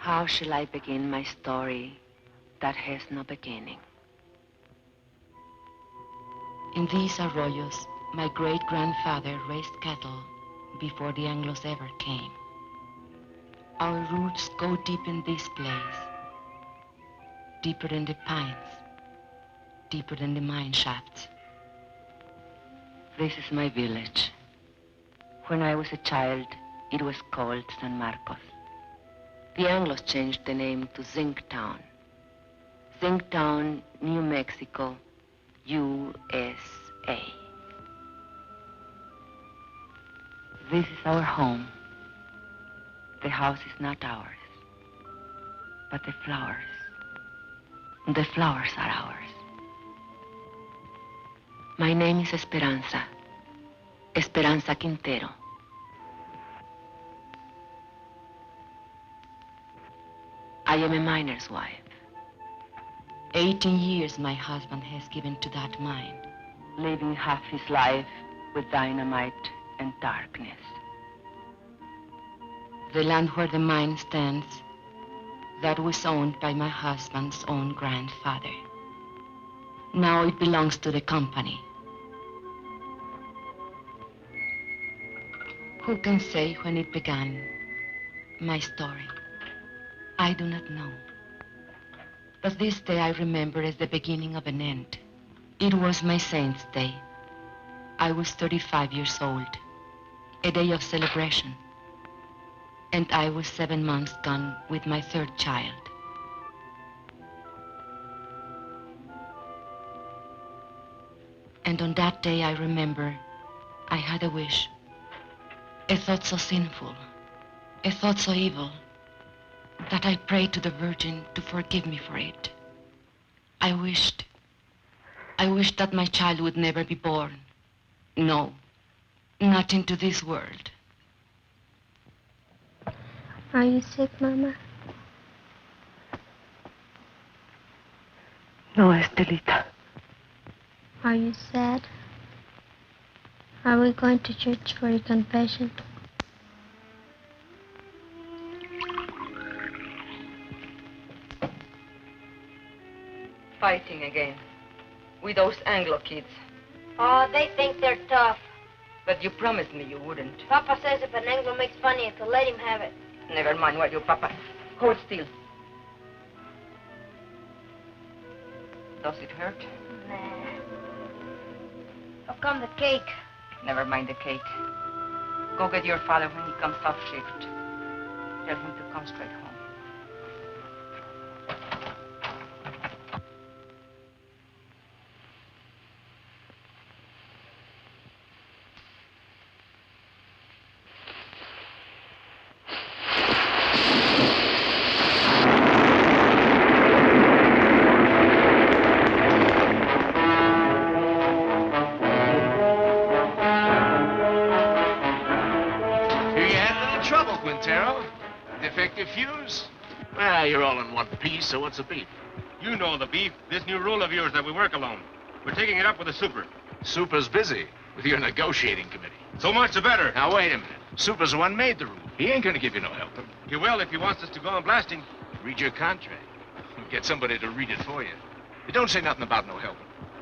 How shall I begin my story that has no beginning? In these arroyos, my great-grandfather raised cattle before the Anglos ever came. Our roots go deep in this place, deeper in the pines, deeper than the mine shafts. This is my village. When I was a child, it was called San Marcos. The Anglos changed the name to Zinc Town. Zinc Town, New Mexico, USA. This is our home. The house is not ours, but the flowers. The flowers are ours. My name is Esperanza. Esperanza Quintero. I am a miner's wife. 18 years my husband has given to that mine. Living half his life with dynamite and darkness. The land where the mine stands, that was owned by my husband's own grandfather. Now it belongs to the company. Who can say when it began, my story? I do not know. But this day I remember as the beginning of an end. It was my saint's day. I was 35 years old, a day of celebration. And I was 7 months gone with my third child. And on that day I remember I had a wish, a thought so sinful, a thought so evil, that I prayed to the Virgin to forgive me for it. I wished that my child would never be born. No, not into this world. Are you sick, Mama? No, Estelita. Are you sad? Are we going to church for your confession? Fighting again. With those Anglo kids. Oh, they think they're tough. But you promised me you wouldn't. Papa says if an Anglo makes fun of you, to let him have it. Never mind what your papa. Hold still. Does it hurt? Nah. How come the cake? Never mind the cake. Go get your father when he comes off shift. Tell him to come straight home. Defective fuse? Well, you're all in one piece, so what's the beef? You know the beef. This new rule of yours that we work alone. We're taking it up with the super. Super's busy with your negotiating committee. So much the better. Now, wait a minute. Super's the one made the rule. He ain't gonna give you no help. He will if he wants us to go on blasting. Read your contract. Get somebody to read it for you. It don't say nothing about no help.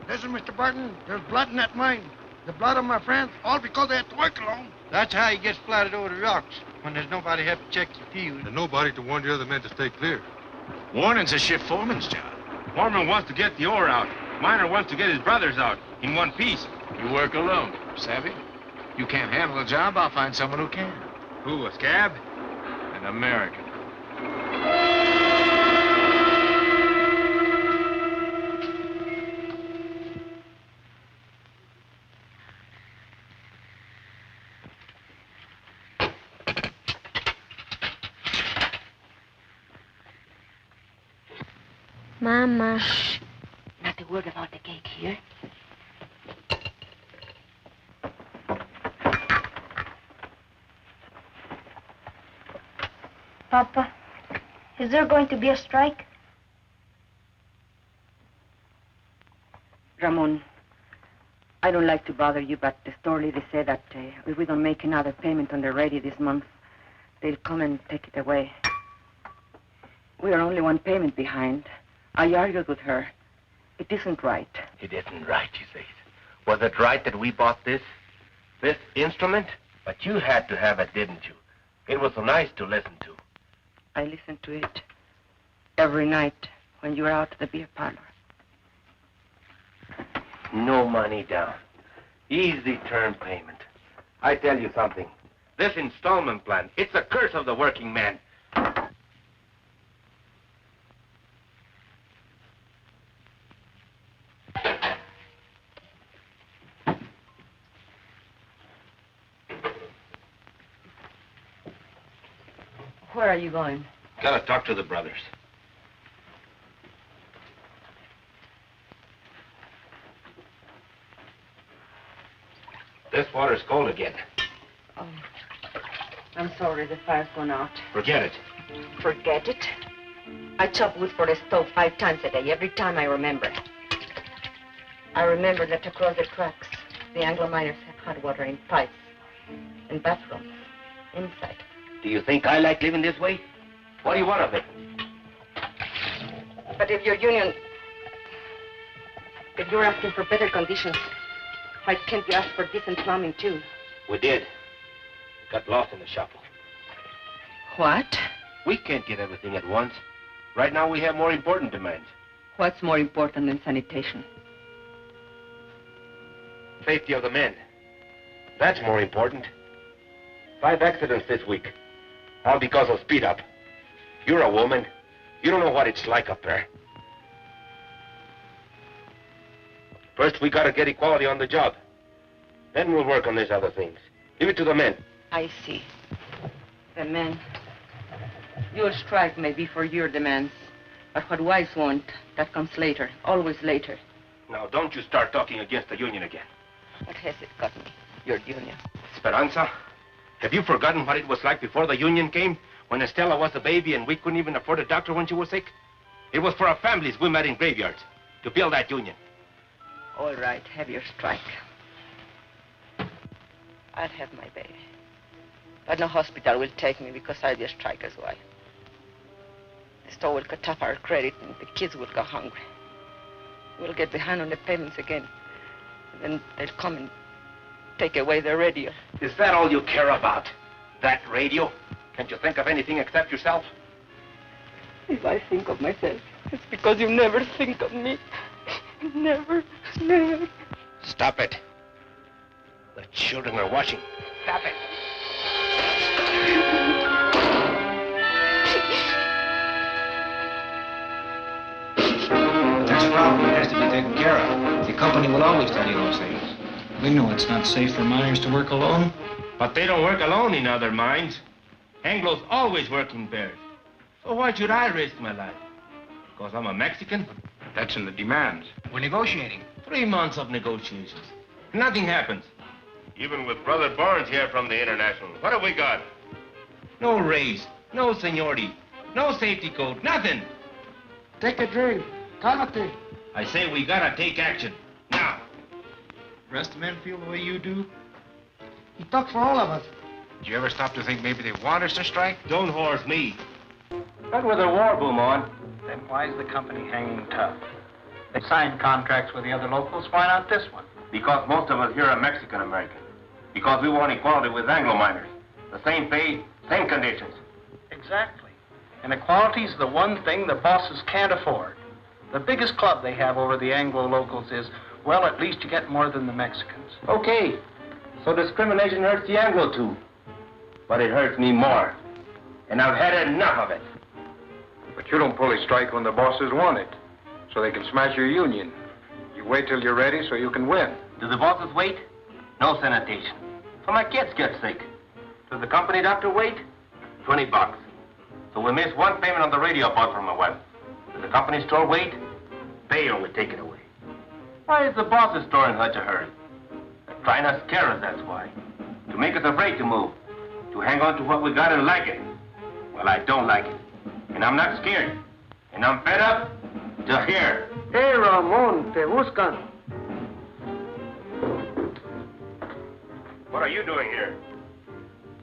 Listen, Mr. Barton, there's blood in that mine. The blood of my friends, all because they have to work alone. That's how he gets splattered over the rocks, when there's nobody help to check your fuse. And nobody to warn the other men to stay clear. Warning's a shift foreman's job. Foreman wants to get the ore out. Miner wants to get his brothers out in one piece. You work alone, savvy? You can't handle a job, I'll find someone who can. Who, a scab? An American. Mama. Shh. Not a word about the cake here. Papa, is there going to be a strike? Ramon, I don't like to bother you, but the store lady said that if we don't make another payment on the radio this month, they'll come and take it away. We are only one payment behind. I argued with her. It isn't right. It isn't right, you say. Was it right that we bought this instrument? But you had to have it, didn't you? It was so nice to listen to. I listened to it every night when you were out at the beer parlor. No money down. Easy term payment. I tell you something. This installment plan, it's a curse of the working man. Where are you going? Gotta talk to the brothers. This water's cold again. Oh, I'm sorry the fire's gone out. Forget it. Forget it? I chop wood for the stove 5 times a day, every time I remember. I remember that across the tracks, the Anglo miners have hot water in pipes and bathrooms inside. Do you think I like living this way? What do you want of it? But if your union, if you're asking for better conditions, why can't you ask for decent plumbing, too? We did. Got lost in the shuffle. What? We can't get everything at once. Right now, we have more important demands. What's more important than sanitation? Safety of the men. That's more important. 5 accidents this week. All because of speed up. You're a woman. You don't know what it's like up there. First, we gotta get equality on the job. Then we'll work on these other things. Leave it to the men. I see. The men. Your strike may be for your demands, but what wives want, that comes later, always later. Now, don't you start talking against the union again. What has it got me, your union? Esperanza, have you forgotten what it was like before the union came? When Estella was a baby and we couldn't even afford a doctor when she was sick? It was for our families we met in graveyards to build that union. All right, have your strike. I'll have my baby. But no hospital will take me because I'll be a striker's wife. The store will cut off our credit and the kids will go hungry. We'll get behind on the payments again. And then they'll come and take away the radio. Is that all you care about? That radio? Can't you think of anything except yourself? If I think of myself, it's because you never think of me. Never, never. Stop it. The children are watching. Stop it. That's a problem. It has to be taken care of. The company will always tell you those things. We know it's not safe for miners to work alone. But they don't work alone in other mines. Anglos always work in pairs. So why should I risk my life? Because I'm a Mexican? That's in the demands. We're negotiating. 3 months of negotiations. Nothing happens. Even with Brother Barnes here from the International, what have we got? No raise, no seniority, no safety code, nothing. Take a drink. Cálmate. I say we gotta take action. Now. The rest of the men feel the way you do? He talks for all of us. Did you ever stop to think maybe they want us to strike? Don't horse me. But with a war boom on. Then why is the company hanging tough? They signed contracts with the other locals. Why not this one? Because most of us here are Mexican-American. Because we want equality with Anglo miners. The same pay, same conditions. Exactly. And equality is the one thing the bosses can't afford. The biggest club they have over the Anglo locals is, well, at least you get more than the Mexicans. Okay. So discrimination hurts the Anglo too. But it hurts me more. And I've had enough of it. But you don't pull a strike when the bosses want it, so they can smash your union. You wait till you're ready so you can win. Do the bosses wait? No sanitation. So my kids get sick. Does the company doctor wait? $20. So we miss one payment on the radio I bought from my wife. Does the company store wait? Bayer will take it away. Why is the boss's store in such a hurry? They're trying to scare us, that's why. To make us afraid to move. To hang on to what we got and like it. Well, I don't like it. And I'm not scared. And I'm fed up to here. Hey, Ramon, te buscan. What are you doing here?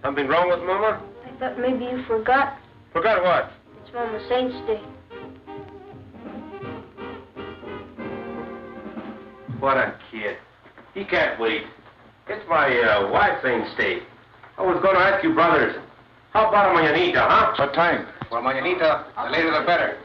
Something wrong with Mama? I thought maybe you forgot. Forgot what? That It's Mama Saint's Day. What a kid. He can't wait. It's my wife's Saint's Day. I was going to ask you, brothers, how about a mañanita, huh? What time? Well, mañanita, the later the better.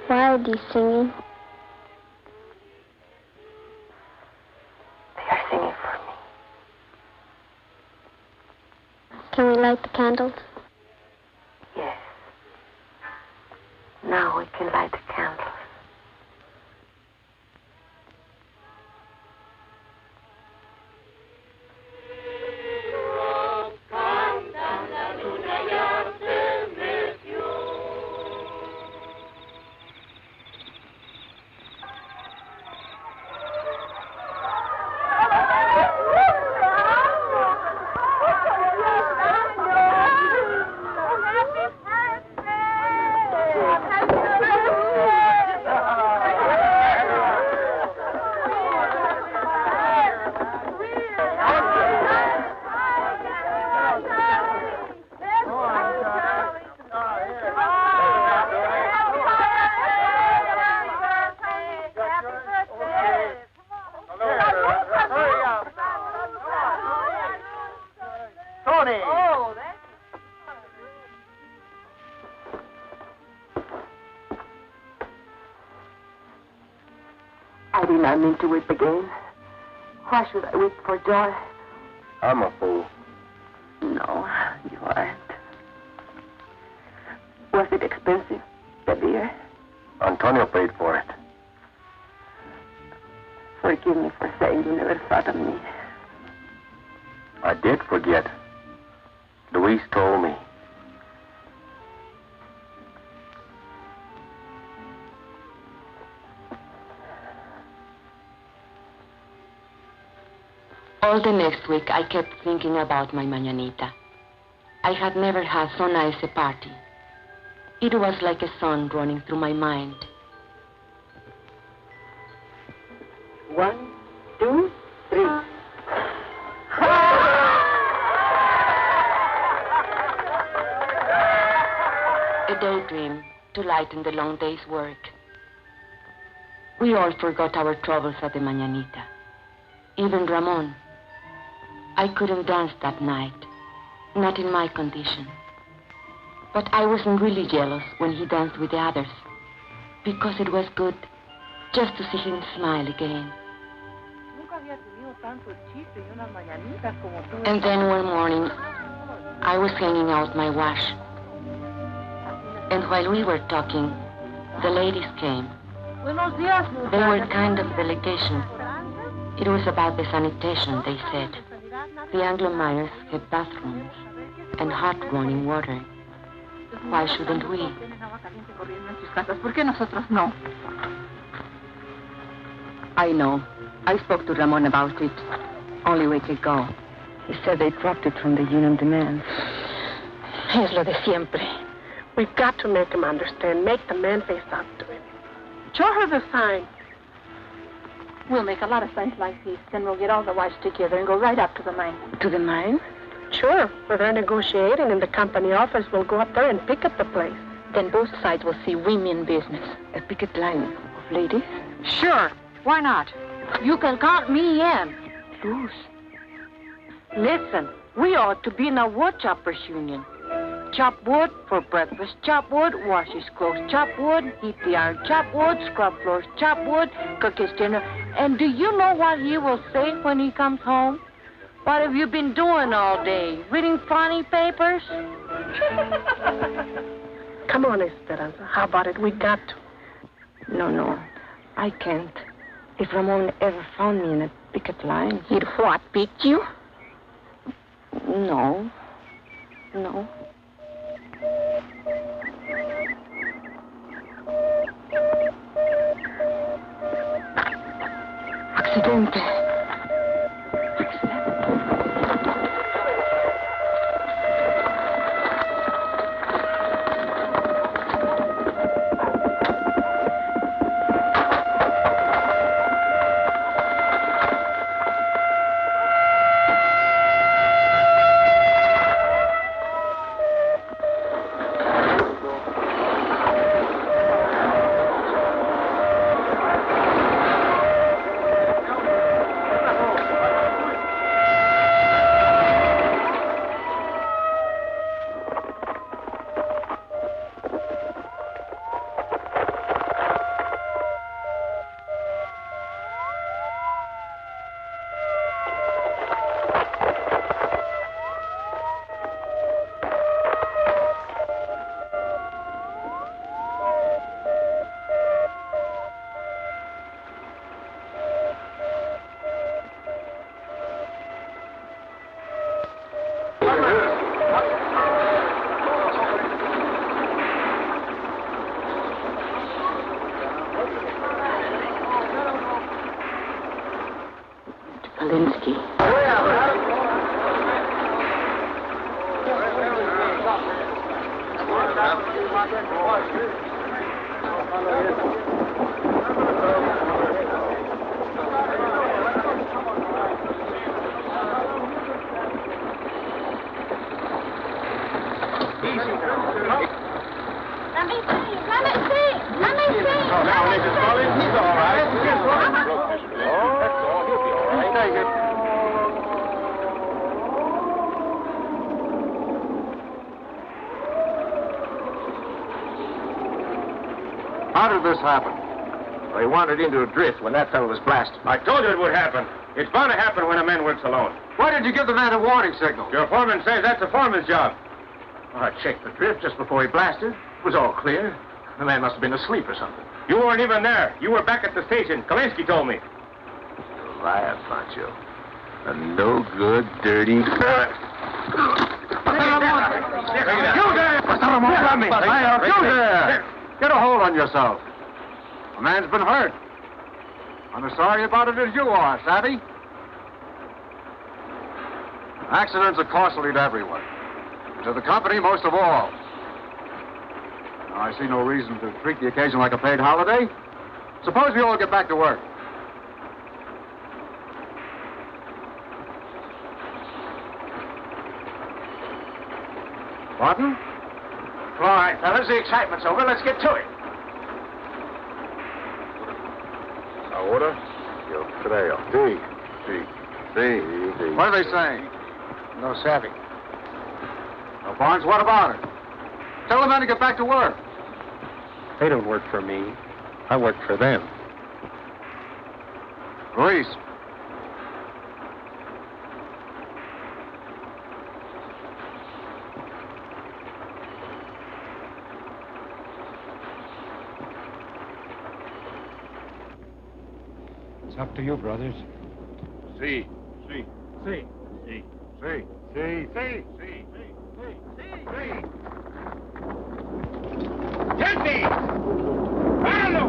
Why are they singing? They are singing for me. Can we light the candles? Yes. Now we can light the candles. I did not mean to weep again. Why should I weep for joy? I'm a fool. No, you aren't. Was it expensive, the beer? Antonio paid for it. Forgive me for saying you never thought of me. I did forget. Luis told me. All the next week, I kept thinking about my mañanita. I had never had so nice a party. It was like a song running through my mind. 1, 2, 3. A daydream to lighten the long day's work. We all forgot our troubles at the mañanita. Even Ramon. I couldn't dance that night, not in my condition. But I wasn't really jealous when he danced with the others, because it was good just to see him smile again. And then one morning, I was hanging out my wash. And while we were talking, the ladies came. They were kind of delegation. It was about the sanitation, they said. The Anglo miners have bathrooms and hot running water. Why shouldn't we? I know. I spoke to Ramon about it only a week ago. He said they dropped it from the union demands. Es lo de siempre. We've got to make him understand. Make the man face up to him. Show her the sign. We'll make a lot of signs like these. Then we'll get all the wives together and go right up to the mine. To the mine? Sure. Where they're negotiating in the company office, we'll go up there and picket the place. Then both sides will see we mean business. A picket line of ladies? Sure. Why not? You can count me in. Luz. Listen, we ought to be in a wood choppers union. Chop wood for breakfast, chop wood, wash his clothes, chop wood, heat the iron, chop wood, scrub floors, chop wood, cook his dinner. And do you know what he will say when he comes home? What have you been doing all day? Reading funny papers? Come on, Esperanza. How about it? We got to. No. I can't. If Ramon ever found me in a picket line... He'd what, beat you? No. Accidente. How did this happen? Well, he wandered into a drift when that fellow was blasted. I told you it would happen. It's bound to happen when a man works alone. Why did you give the man a warning signal? Your foreman says that's the foreman's job. Well, I checked the drift just before he blasted. It was all clear. The man must have been asleep or something. You weren't even there. You were back at the station. Kalinsky told me. You liar, Pancho. A no-good, dirty... You there! You there! Get a hold on yourself. A man's been hurt. I'm as sorry about it as you are, savvy? Accidents are costly to everyone. To the company, most of all. Now, I see no reason to treat the occasion like a paid holiday. Suppose we all get back to work. Pardon? All right, fellas, the excitement's over. Let's get to it. Ahora, yo creo. Sí, sí, sí. What are they saying? No savvy. Now, Barnes, what about it? Tell the men to get back to work. They don't work for me. I work for them. Luis. It's up to you, brothers. Sí. Sí. Sí. Sí. Sí. Sí. Sí. Sí. Sí. ¡Gente! ¡Páralo!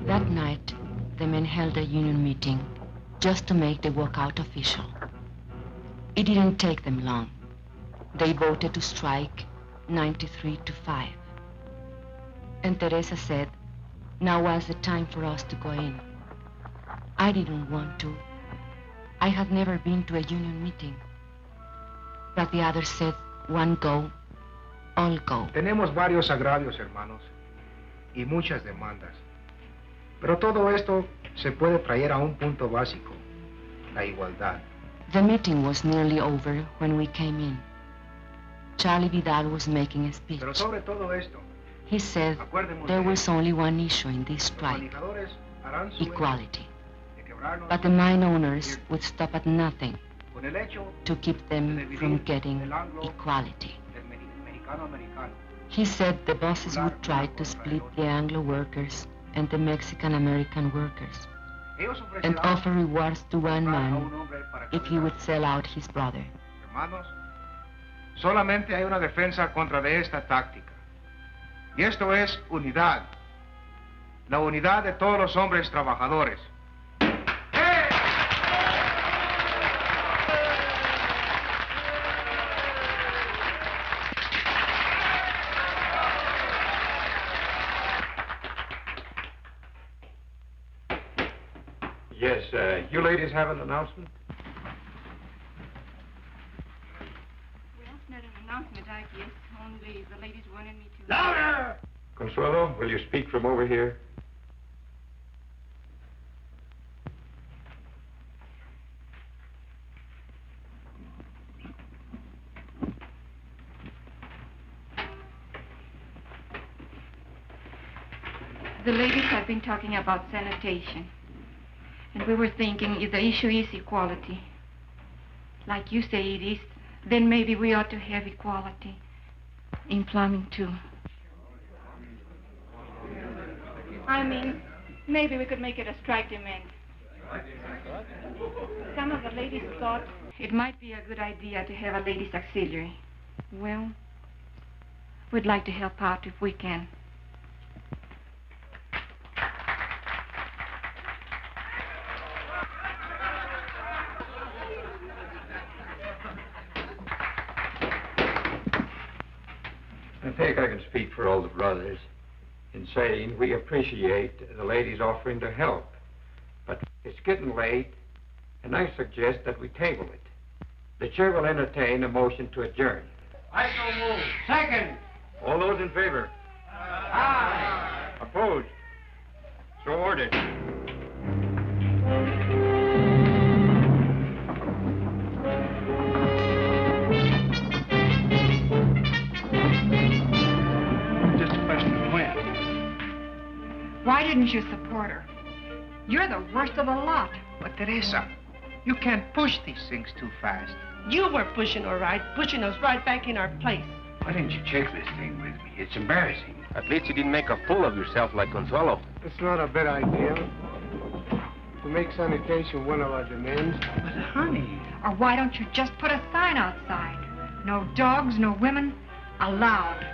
That night, the men held a union meeting just to make the walkout official. It didn't take them long. They voted to strike 93-5. And Teresa said, now was the time for us to go in. I didn't want to. I had never been to a union meeting. But the others said, one go, all go. Tenemos varios agravios, hermanos, y muchas demandas. Pero todo esto se puede traer a un punto básico, la igualdad. The meeting was nearly over when we came in. Charlie Vidal was making a speech. Pero sobre todo esto, he said there was only one issue in this strike, equality. But the mine owners would stop at nothing to keep them from getting equality. He said the bosses would try to split the Anglo workers and the Mexican-American workers and offer rewards to one man if he would sell out his brother. Hermanos, solamente hay una defensa contra de esta táctica. Y esto es unidad. La unidad de todos los hombres trabajadores. Yes, you ladies have an announcement? Well, not an announcement, I guess. Only the ladies wanted me to... Louder! Consuelo, will you speak from over here? The ladies have been talking about sanitation. And we were thinking if the issue is equality, like you say it is, then maybe we ought to have equality in plumbing too. I mean, maybe we could make it a strike demand. Some of the ladies thought it might be a good idea to have a ladies' auxiliary. Well, we'd like to help out if we can. I think I can speak for all the brothers in saying we appreciate the ladies offering to help. But it's getting late, and I suggest that we table it. The chair will entertain a motion to adjourn. I so move. Second. All those in favor? Aye. Opposed? So ordered. Why didn't you support her? You're the worst of the lot. But Teresa, you can't push these things too fast. You were pushing all right, pushing us right back in our place. Why didn't you check this thing with me? It's embarrassing. At least you didn't make a fool of yourself like Consuelo. It's not a bad idea to make sanitation one of our demands. But honey... Or why don't you just put a sign outside? No dogs, no women, allowed.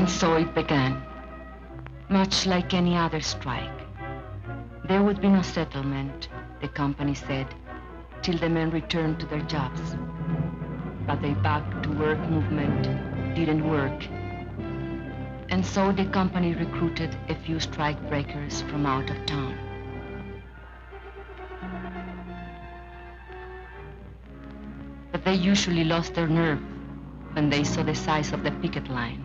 So it began, much like any other strike. There would be no settlement, the company said, till the men returned to their jobs. But the back-to-work movement didn't work. And so the company recruited a few strike breakers from out of town. But they usually lost their nerve when they saw the size of the picket line.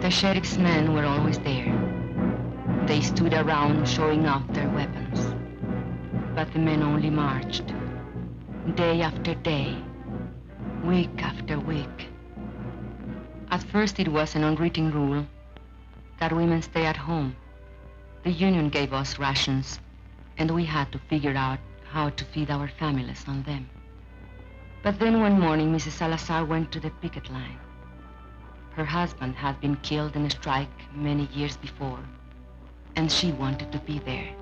The sheriff's men were always there. They stood around showing off their weapons. But the men only marched, day after day, week after week. At first it was an unwritten rule that women stay at home. The union gave us rations, and we had to figure out how to feed our families on them. But then one morning, Mrs. Salazar went to the picket line. Her husband had been killed in a strike many years before, and she wanted to be there.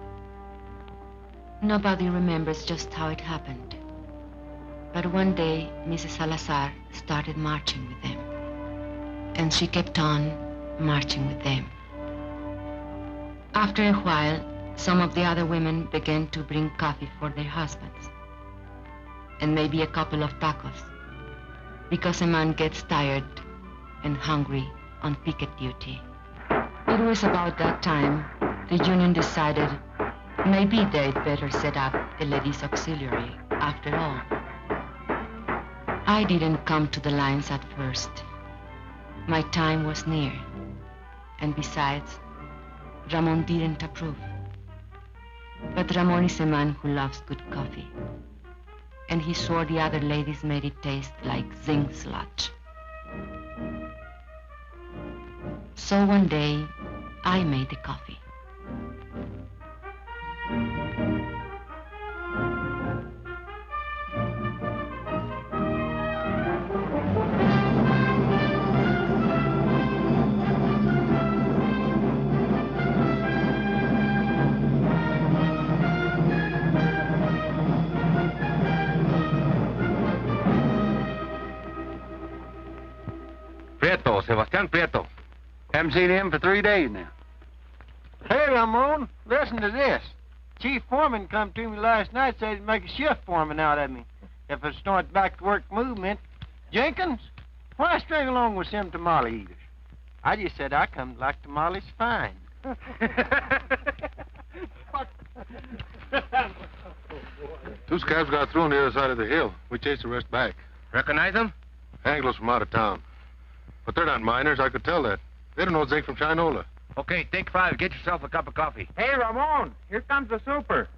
Nobody remembers just how it happened. But one day, Mrs. Salazar started marching with them. And she kept on marching with them. After a while, some of the other women began to bring coffee for their husbands. And maybe a couple of tacos, because a man gets tired and hungry on picket duty. It was about that time the union decided maybe they'd better set up a ladies' auxiliary after all. I didn't come to the lines at first. My time was near. And besides, Ramon didn't approve. But Ramon is a man who loves good coffee. And he swore the other ladies made it taste like zinc sludge. So one day, I made the coffee. Prieto, Sebastian Prieto. Haven't seen him for 3 days now. Hey, Ramon, listen to this. Chief Foreman come to me last night, said he'd make a shift foreman out of me if I start back to work movement. Jenkins, why string along with them tamale eaters? I just said I come like tamales fine. Two scabs got through on the other side of the hill. We chased the rest back. Recognize them? Anglos from out of town. But they're not miners, I could tell that. They don't know zinc from Chinola. Okay, take 5. Get yourself a cup of coffee. Hey, Ramon, here comes the super.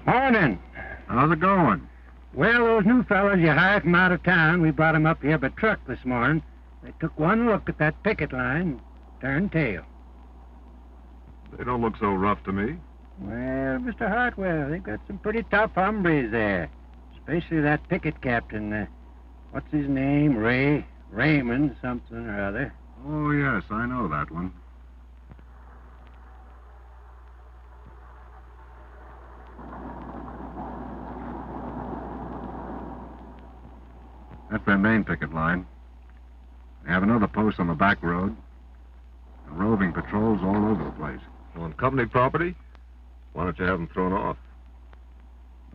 Morning. How's it going? Well, those new fellas you hired from out of town, we brought 'em up here by truck this morning. They took one look at that picket line, turned tail. They don't look so rough to me. Well, Mr. Hartwell, they've got some pretty tough hombres there. Especially that picket captain, what's his name? Raymond something or other. Oh, yes, I know that one. That's their main picket line. They have another post on the back road. And roving patrols all over the place. On company property? Why don't you have them thrown off?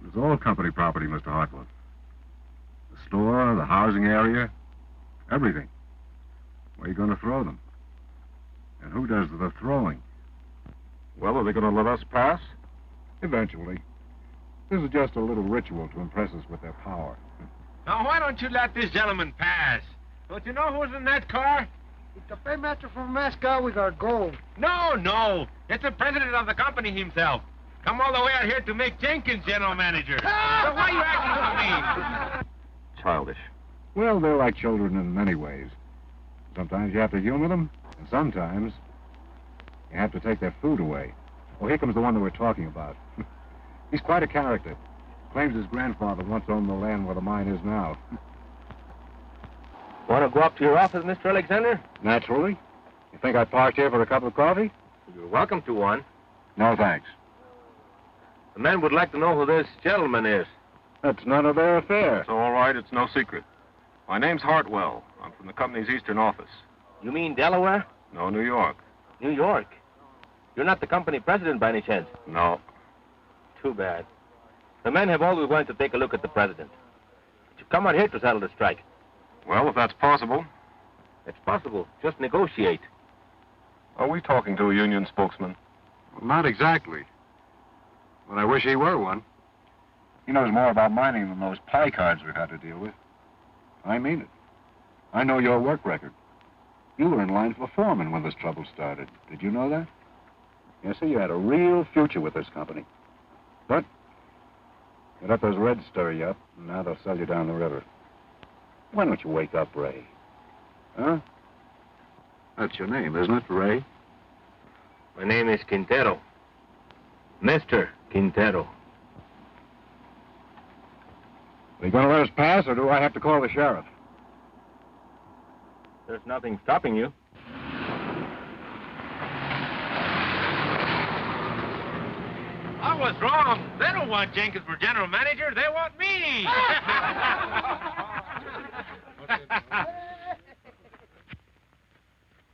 It's all company property, Mr. Hartwell. The store, the housing area, everything. Where are you going to throw them? And who does the throwing? Well, are they going to let us pass? Eventually. This is just a little ritual to impress us with their power. Now, why don't you let this gentleman pass? Don't you know who's in that car? It's the paymaster from Moscow with our gold. No. It's the president of the company himself. Come all the way out here to make Jenkins general manager. So why are you acting so mean? Childish. Well, they're like children in many ways. Sometimes you have to humor them, and sometimes you have to take their food away. Oh, here comes the one that we're talking about. He's quite a character. Claims his grandfather once owned the land where the mine is now. Want to go up to your office, Mr. Alexander? Naturally. You think I parked here for a cup of coffee? You're welcome to one. No, thanks. The men would like to know who this gentleman is. That's none of their affair. It's all right. It's no secret. My name's Hartwell. I'm from the company's eastern office. You mean Delaware? No, New York. New York? You're not the company president by any chance? No. Too bad. The men have always wanted to take a look at the president. But you've come out here to settle the strike. Well, if that's possible. It's possible. Just negotiate. Are we talking to a union spokesman? Well, not exactly. But I wish he were one. He knows more about mining than those pie cards we've had to deal with. I mean it. I know your work record. You were in line for foreman when this trouble started. Did you know that? Yes, sir, you had a real future with this company. But you let those Reds stir you up, and now they'll sell you down the river. Why don't you wake up, Ray? Huh? That's your name, isn't it, Ray? My name is Quintero. Mr. Quintero. Are you going to let us pass, or do I have to call the sheriff? There's nothing stopping you. I was wrong. They don't want Jenkins for general manager. They want me.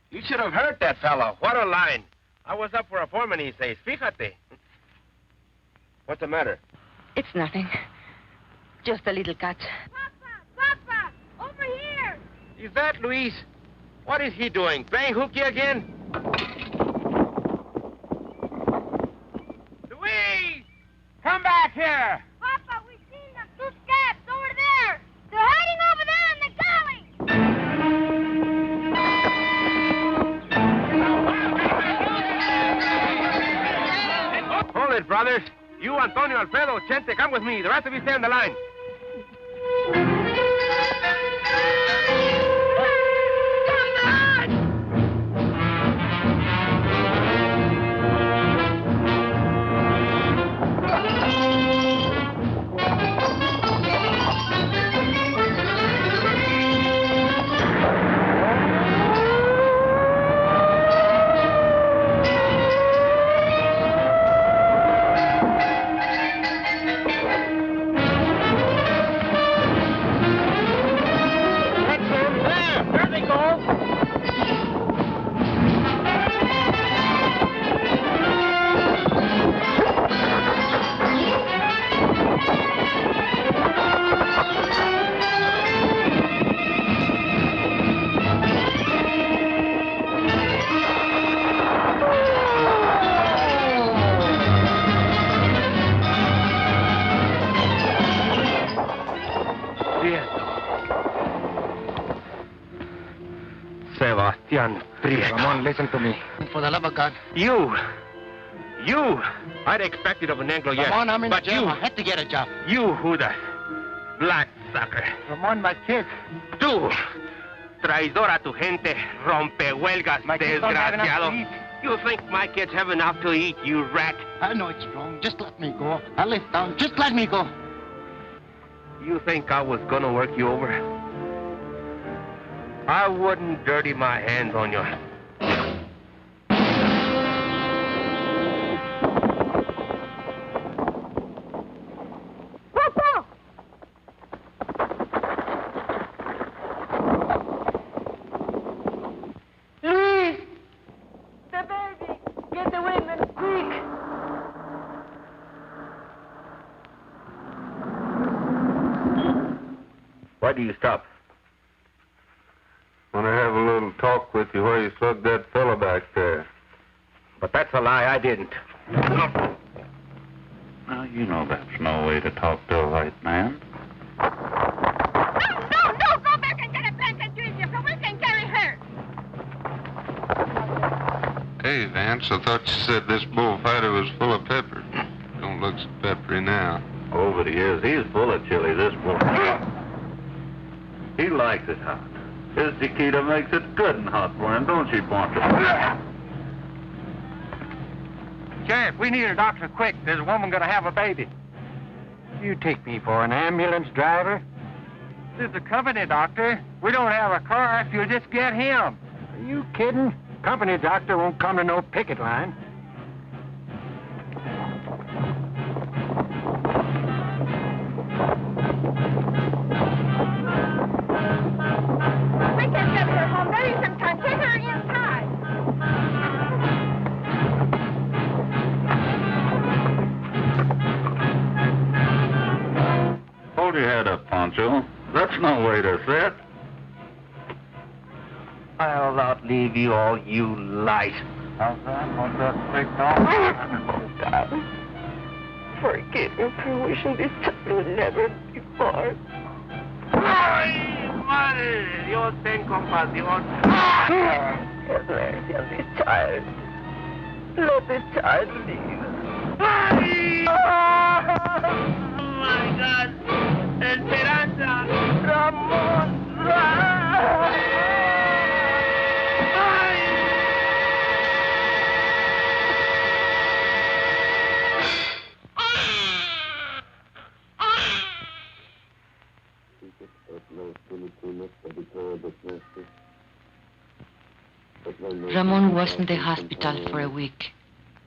You should have heard that fellow. What a line. I was up for a foreman, he says. Fíjate. What's the matter? It's nothing. Just a little cut. Papa, over here. Is that Luis? What is he doing? Playing hooky again? Luis! Come back here! Papa, we've seen them. Two scabs over there. They're hiding over there in the galley. Hold it, brothers. You, Antonio, Alfredo, Chente, come with me. The rest of you stay on the line. Ramon, listen to me. For the love of God. You! I'd expect it of an Anglo, yes. Ramon, I'm in but jail. you, I had to get a job. You, Judas. Black sucker. Ramon, my kids. Tú, traidor a tu gente, rompehuelgas, desgraciado. You think my kids have enough to eat, you rat? I know it's wrong. Just let me go. I live down. Just let me go. You think I was gonna work you over? I wouldn't dirty my hands on you. Luis! The baby! Get the women, quick! Why do you stop? Want to have a little talk with you where you slugged that fella back there. But that's a lie. I didn't. Now, you know that's no way to talk to a white man. No! Go back and get a blanket, Junior, so we can carry her! Hey, Vance, I thought you said this bullfighter was full of pepper. Don't look so peppery now. Oh, but he is. He's full of chili, this boy. He likes it hot. His Chiquita makes it good and hot for him, don't she, Poncho? Sheriff, we need a doctor quick. There's a woman gonna have a baby. You take me for an ambulance driver? This is a company doctor. We don't have a car if you'll just get him. Are you kidding? Company doctor won't come to no picket line. We can get her home. There is some time. Take her inside. Hold your head up, Poncho. That's no way to sit. I'll outlive you all, you light. How's that? What's that big dog? Darling, forgive me for wishing this child would never be born. ¡Ay, madre! Dios ten compasión. Have mercy on this child. Let this child live. ¡Ay! Oh, my God! Esperanza! Ramón! Ramon was in the hospital for a week,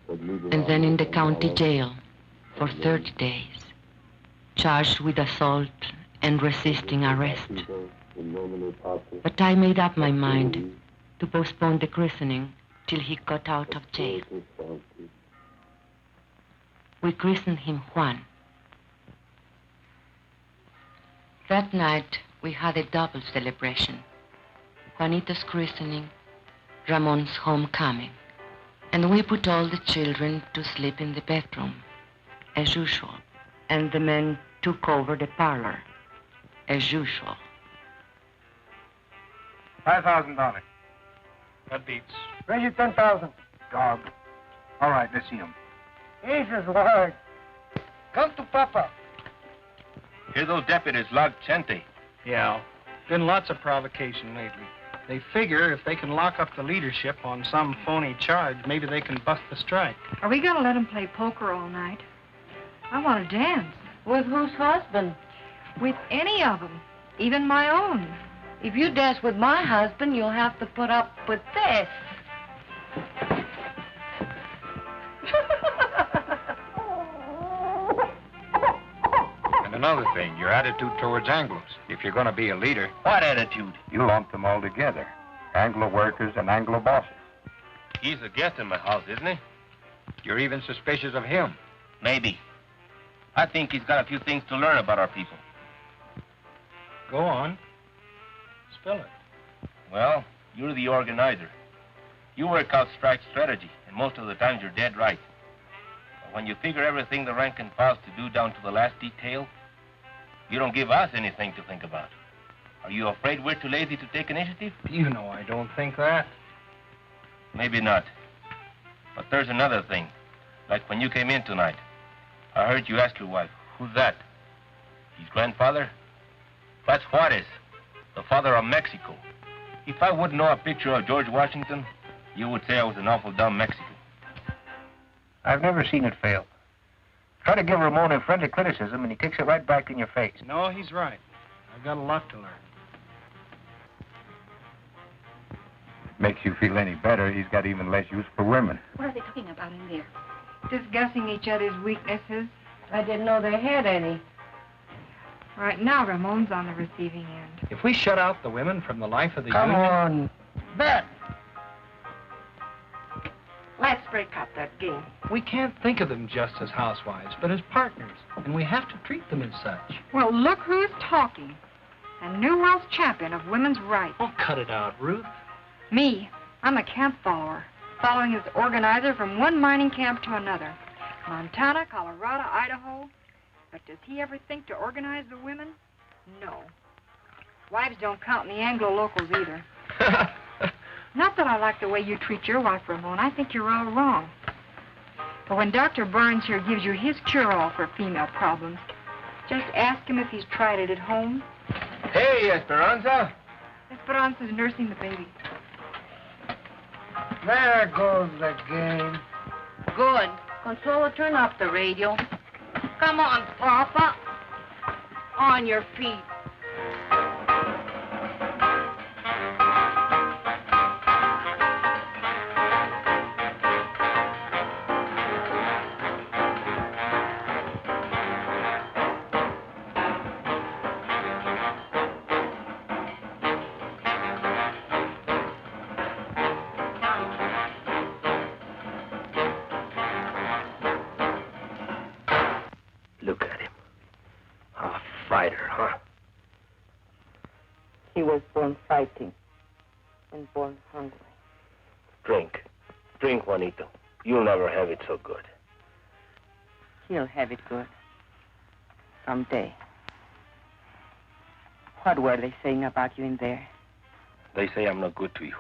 and then in the county jail for 30 days, charged with assault and resisting arrest. But I made up my mind to postpone the christening till he got out of jail. We christened him Juan. That night, we had a double celebration. Juanito's christening, Ramon's homecoming. And we put all the children to sleep in the bedroom, as usual. And the men took over the parlor, as usual. $5,000. That beats. Raise it 10,000. Dog. All right, let's see him. Jesus, Lord. Come to Papa. Hear those deputies log Chente. Yeah. Been lots of provocation lately. They figure if they can lock up the leadership on some phony charge, maybe they can bust the strike. Are we going to let him play poker all night? I want to dance. With whose husband? With any of them, even my own. If you dance with my husband, you'll have to put up with this. And another thing, your attitude towards Anglos. If you're going to be a leader... What attitude? You lump them all together. Anglo workers and Anglo bosses. He's a guest in my house, isn't he? You're even suspicious of him. Maybe. I think he's got a few things to learn about our people. Go on. Spill it. Well, you're the organizer. You work out strike strategy, and most of the times you're dead right. But when you figure everything the rank and file's to do down to the last detail, you don't give us anything to think about. Are you afraid we're too lazy to take initiative? You know I don't think that. Maybe not. But there's another thing. Like when you came in tonight, I heard you ask your wife, who's that? His grandfather? That's Juarez, the father of Mexico. If I wouldn't know a picture of George Washington, you would say I was an awful dumb Mexican. I've never seen it fail. Try to give Ramon a friendly criticism, and he kicks it right back in your face. No, he's right. I've got a lot to learn. Makes you feel any better, he's got even less use for women. What are they talking about in there? Discussing each other's weaknesses. I didn't know they had any. Right now, Ramon's on the receiving end. If we shut out the women from the life of the Come union... on. Bet. Let's break up that game. We can't think of them just as housewives, but as partners. And we have to treat them as such. Well, look who's talking. A new world champion of women's rights. Oh, cut it out, Ruth. Me. I'm a camp follower, following his organizer from one mining camp to another. Montana, Colorado, Idaho. But does he ever think to organize the women? No. Wives don't count in the Anglo-locals either. Not that I like the way you treat your wife, Ramon. I think you're all wrong. But when Dr. Barnes here gives you his cure-all for female problems, just ask him if he's tried it at home. Hey, Esperanza. Esperanza's nursing the baby. There goes the game. Good. Consuelo, turn off the radio. Come on, Papa. On your feet. Look at him. A fighter, huh? He was born fighting and born hungry. Drink. Drink, Juanito. You'll never have it so good. He'll have it good. Someday. What were they saying about you in there? They say I'm not good to you.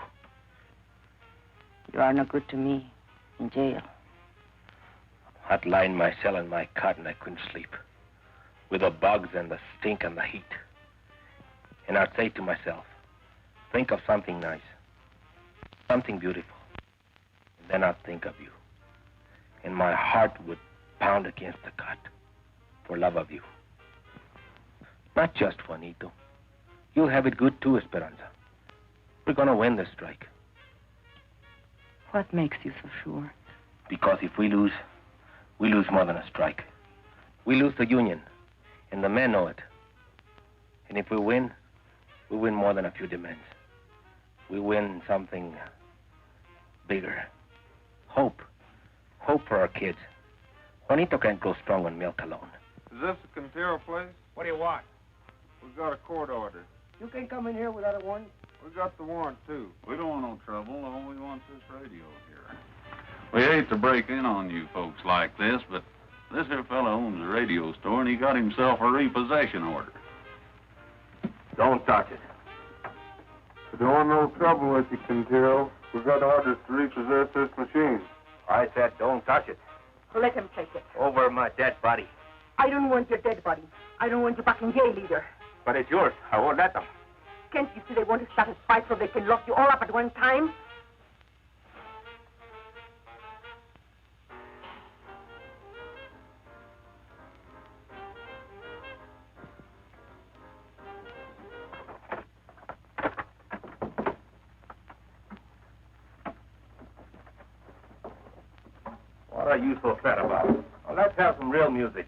You are no good to me in jail. I'd lie in my cell in my cot and I couldn't sleep. With the bugs and the stink and the heat. And I'd say to myself, think of something nice. Something beautiful. And then I'd think of you. And my heart would pound against the cot for love of you. Not just Juanito. You'll have it good too, Esperanza. We're gonna win this strike. What makes you so sure? Because if we lose more than a strike. We lose the union, and the men know it. And if we win more than a few demands. We win something bigger. Hope. Hope for our kids. Juanito can't go strong on milk alone. Is this the Quintero place? What do you want? We've got a court order. You can come in here without a warrant. We got the warrant, too. We don't want no trouble. All we want is this radio here. We hate to break in on you folks like this, but this here fella owns a radio store, and he got himself a repossession order. Don't touch it. We don't want no trouble with you, Quintero. We've got orders to repossess this machine. I said don't touch it. Let him take it. Over my dead body. I don't want your dead body. I don't want you back in jail either. But it's yours. I won't let them. Can't you see they want to start a fight so they can lock you all up at one time? What are you so sad about? Well, let's have some real music.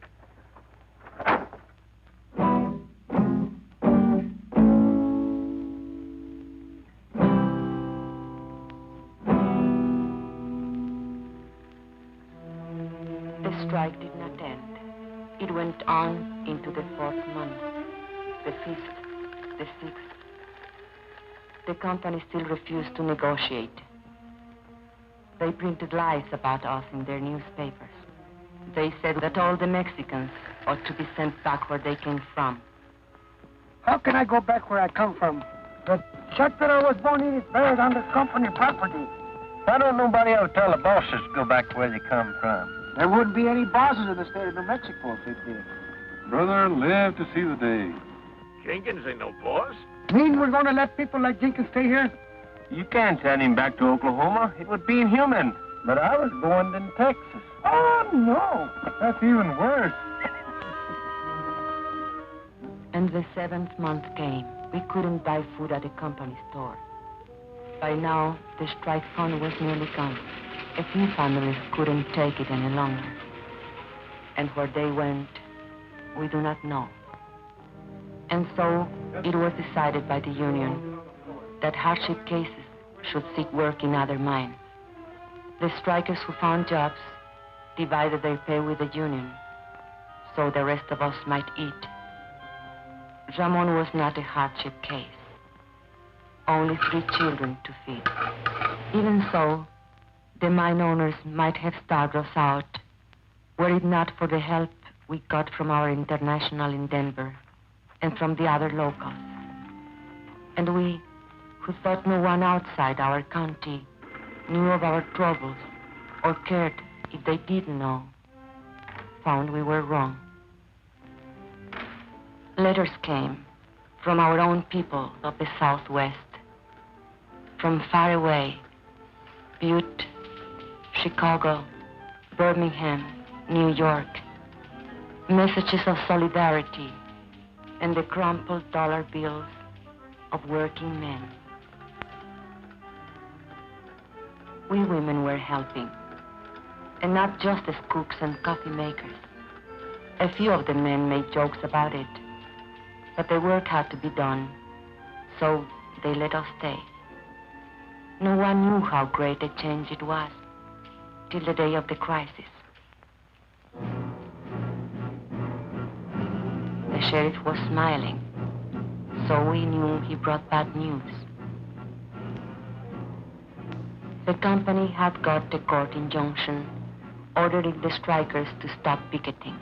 The strike did not end. It went on into the 4th month, the 5th, the 6th. The company still refused to negotiate. They printed lies about us in their newspapers. They said that all the Mexicans ought to be sent back where they came from. How can I go back where I come from? The church that I was born in is buried on the company property. Why don't nobody ever tell the bosses to go back where they come from? There wouldn't be any bosses in the state of New Mexico if they did. Brother, live to see the day. Jenkins ain't no boss. Mean we're going to let people like Jenkins stay here? You can't send him back to Oklahoma. It would be inhuman. But I was born in Texas. Oh, no. That's even worse. And the 7th month came. We couldn't buy food at the company store. By now, the strike fund was nearly gone. A few families couldn't take it any longer. And where they went, we do not know. And so, it was decided by the union that hardship cases should seek work in other mines. The strikers who found jobs divided their pay with the union, so the rest of us might eat. Ramon was not a hardship case. Only 3 children to feed. Even so, the mine owners might have starved us out were it not for the help we got from our international in Denver and from the other locals. And we, who thought no one outside our county knew of our troubles or cared if they did know, found we were wrong. Letters came from our own people of the Southwest, from far away, Butte, Chicago, Birmingham, New York, messages of solidarity and the crumpled dollar bills of working men. We women were helping, and not just as cooks and coffee makers. A few of the men made jokes about it, but the work had to be done, so they let us stay. No one knew how great a change it was till the day of the crisis. The sheriff was smiling, so we knew he brought bad news. The company had got a court injunction ordering the strikers to stop picketing.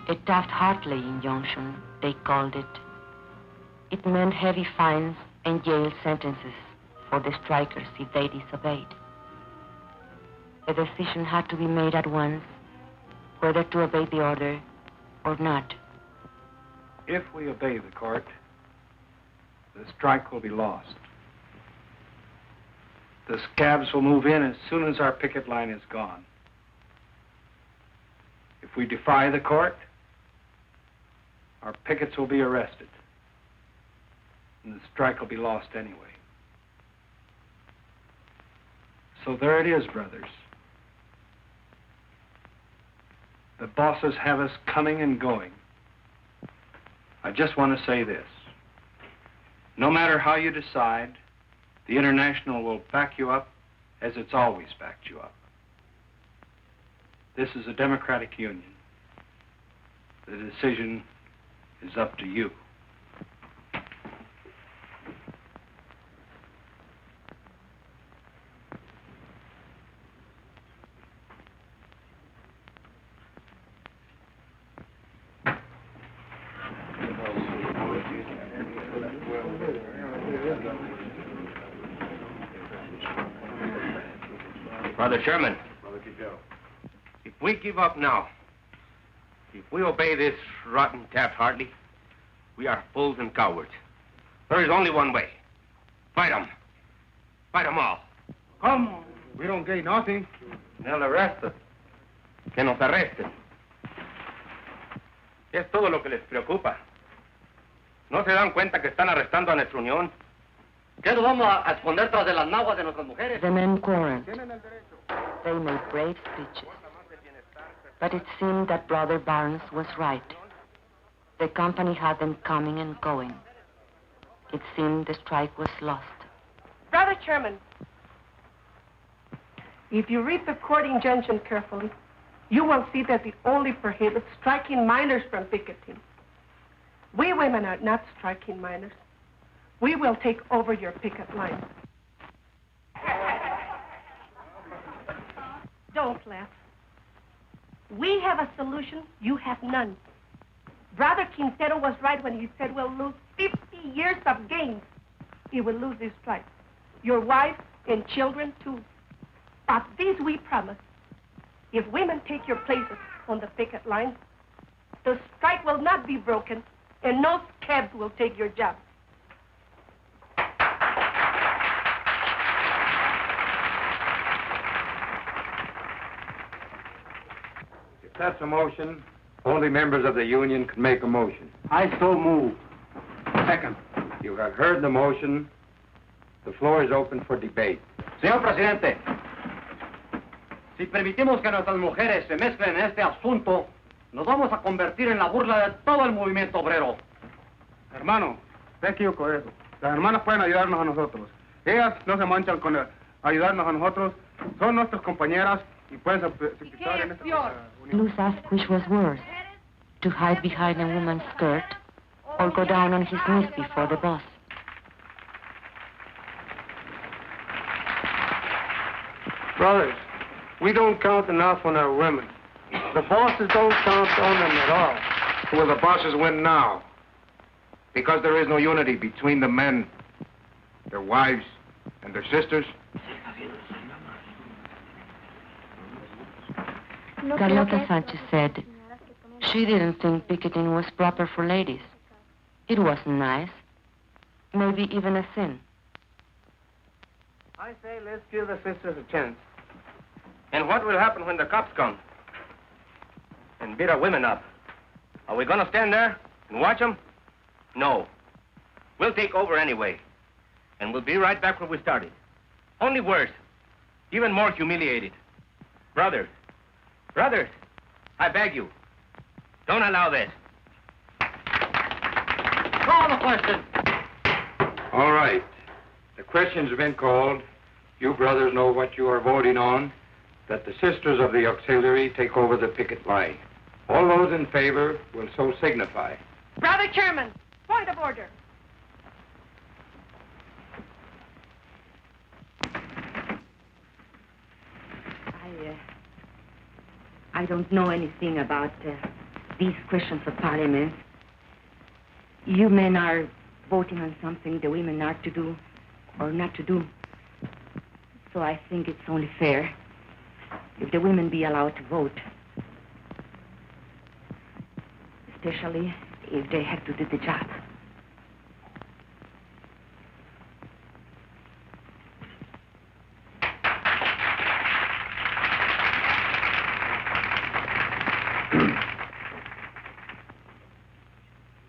A Taft-Hartley injunction, they called it. It meant heavy fines and jail sentences for the strikers if they disobeyed. A decision had to be made at once whether to obey the order or not. If we obey the court, the strike will be lost. The scabs will move in as soon as our picket line is gone. If we defy the court, our pickets will be arrested, and the strike will be lost anyway. So there it is, brothers. The bosses have us coming and going. I just want to say this. No matter how you decide, the International will back you up as it's always backed you up. This is a democratic union. The decision is up to you. Brother Sherman, if we give up now, if we obey this rotten Taft-Hartley, we are fools and cowards. There is only one way. Fight them. Fight them all. Come on. We don't gain nothing. They'll arrest us. Que nos arresten. Es todo lo que les preocupa. ¿No se dan cuenta que están arrestando a nuestra unión? ¿Qué nos vamos a esconder tras de las naguas de nuestras mujeres? The men quarreled. They made brave speeches. But it seemed that Brother Barnes was right. The company had them coming and going. It seemed the strike was lost. Brother Chairman, if you read the court injunction carefully, you will see that it only prohibits striking miners from picketing. We women are not striking miners. We will take over your picket line. Don't laugh. We have a solution, you have none. Brother Quintero was right when he said we'll lose 50 years of gains if we lose this strike. Your wives and children, too. But this we promise. If women take your places on the picket line, the strike will not be broken, and no scabs will take your jobs. If that's a motion, only members of the union can make a motion. I so move. Second. You have heard the motion. The floor is open for debate. Señor Presidente, si permitimos que nuestras mujeres se mezclen en este asunto, nos vamos a convertir en la burla de todo el movimiento obrero. Hermano, te equivoco eso. Las hermanas pueden ayudarnos a nosotros. Ellas no se manchan con ayudarnos a nosotros. Son nuestras compañeras y pueden participar en esta unión. Luz asked which was worse, to hide behind a woman's skirt or go down on his knees before the boss. Brothers, we don't count enough on our women. The bosses don't count on them at all. Will the bosses win now? Because there is no unity between the men, their wives, and their sisters? Carlota Sanchez said she didn't think picketing was proper for ladies. It wasn't nice, maybe even a sin. I say let's give the sisters a chance. And what will happen when the cops come and beat our women up? Are we going to stand there and watch them? No. We'll take over anyway. And we'll be right back where we started. Only worse. Even more humiliated. Brothers, I beg you, don't allow this. Call the question. All right. The question's been called. You brothers know what you are voting on, that the sisters of the auxiliary take over the picket line. All those in favor will so signify. Brother Chairman, point of order. I don't know anything about these questions of parliament. You men are voting on something the women are to do or not to do. So I think it's only fair if the women be allowed to vote. Especially if they have to do the job.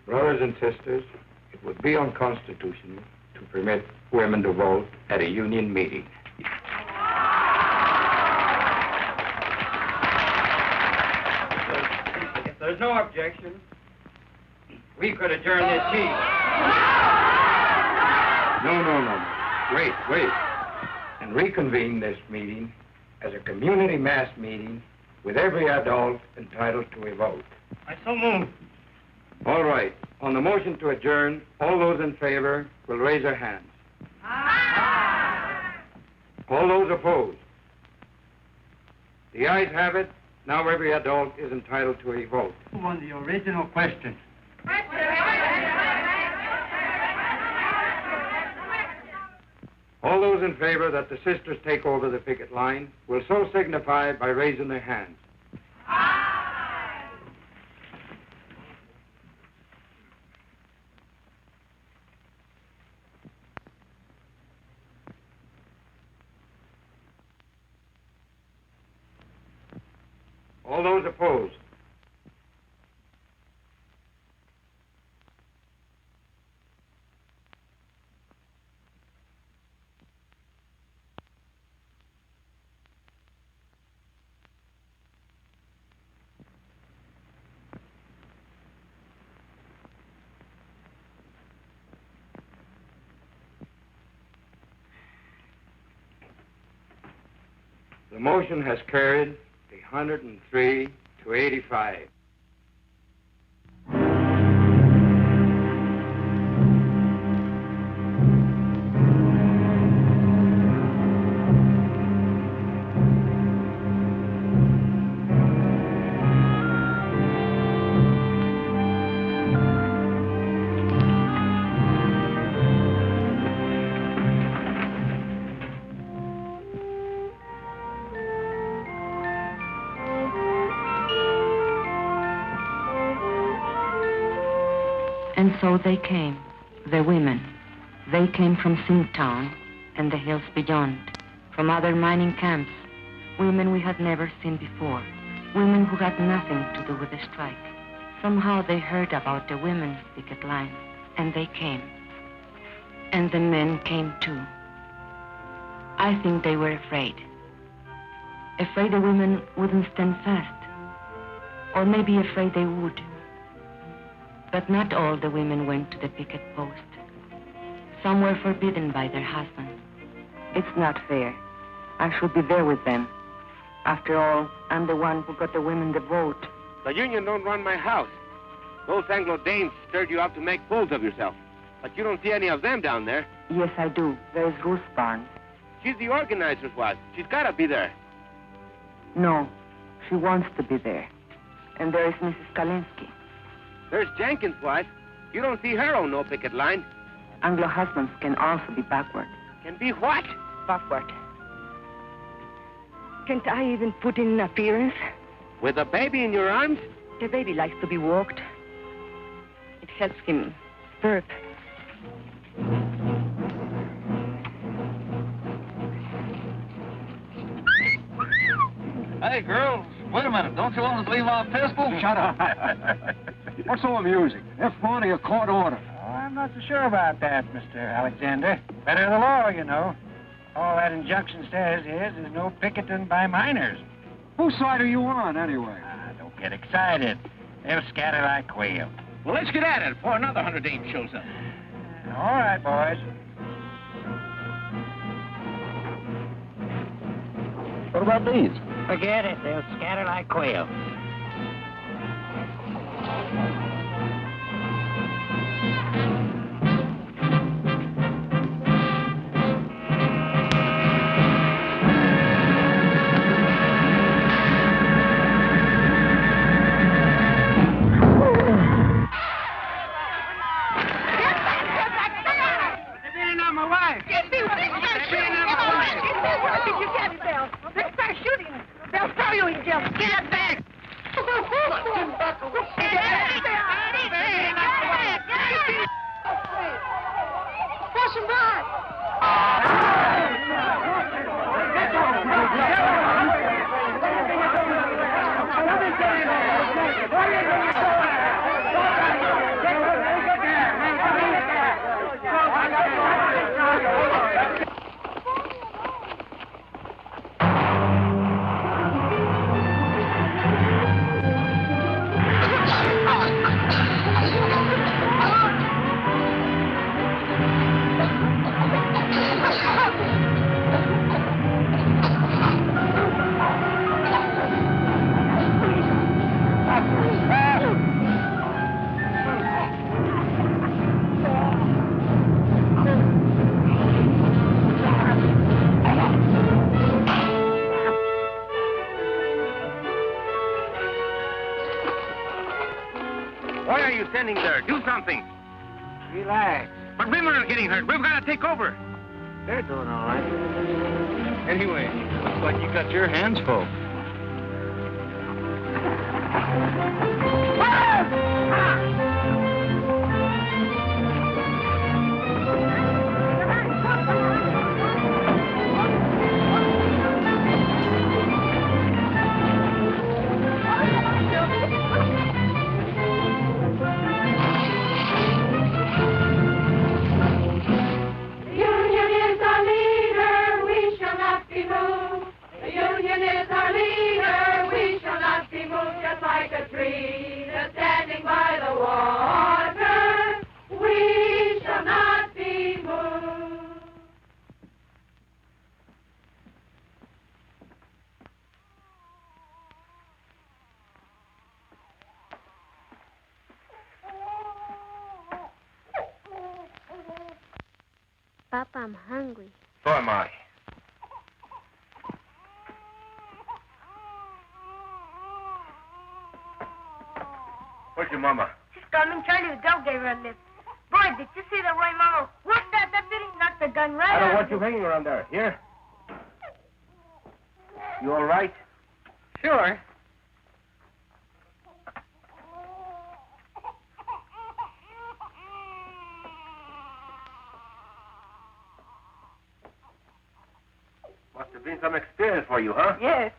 Brothers and sisters, it would be unconstitutional to permit women to vote at a union meeting. there's no objection, we could adjourn this meeting. No. Wait. And reconvene this meeting as a community mass meeting with every adult entitled to a vote. I so move. All right. On the motion to adjourn, all those in favor will raise their hands. Aye. All those opposed? The ayes have it. Now every adult is entitled to a vote. On the original question. All those in favor that the sisters take over the picket line will so signify by raising their hands. Aye. All those opposed? The motion has carried 103 to 85. And so they came, the women. They came from Zinc Town and the hills beyond, from other mining camps, women we had never seen before, women who had nothing to do with the strike. Somehow they heard about the women's picket line, and they came. And the men came too. I think they were afraid. Afraid the women wouldn't stand fast, or maybe afraid they would. But not all the women went to the picket post. Some were forbidden by their husbands. It's not fair. I should be there with them. After all, I'm the one who got the women the vote. The union don't run my house. Those Anglo-Danes stirred you up to make fools of yourself. But you don't see any of them down there. Yes, I do. There's Ruth Barnes. She's the organizer's wife. She's got to be there. No, she wants to be there. And there is Mrs. Kalinsky. There's Jenkins' wife. You don't see her on no picket line. Anglo husbands can also be backward. Can be what? Backward. Can't I even put in an appearance? With a baby in your arms? The baby likes to be walked. It helps him birth. Hey, girls, wait a minute. Don't you want to leave our pistol? Shut up. What's so amusing? F1 or court order? Oh, I'm not so sure about that, Mr. Alexander. Better the law, you know. All that injunction says is there's no picketing by miners. Whose side are you on, anyway? Don't get excited. They'll scatter like quail. Well, let's get at it before another 100 Danes shows up. All right, boys. What about these? Forget it. They'll scatter like quail. you standing there? Do something. Relax. But women are getting hurt. We've got to take over. They're doing all right. Anyway, looks like you got your hands full. Papa, I'm hungry. So am I. Where's your mama? She's coming. Charlie the dog gave her a lift. Boy, did you see the way Mama whooped that deputy? Knocked the gun right I don't out want of you him. hanging around there. Here? You all right? Sure. Must have been some experience for you, huh? Yes.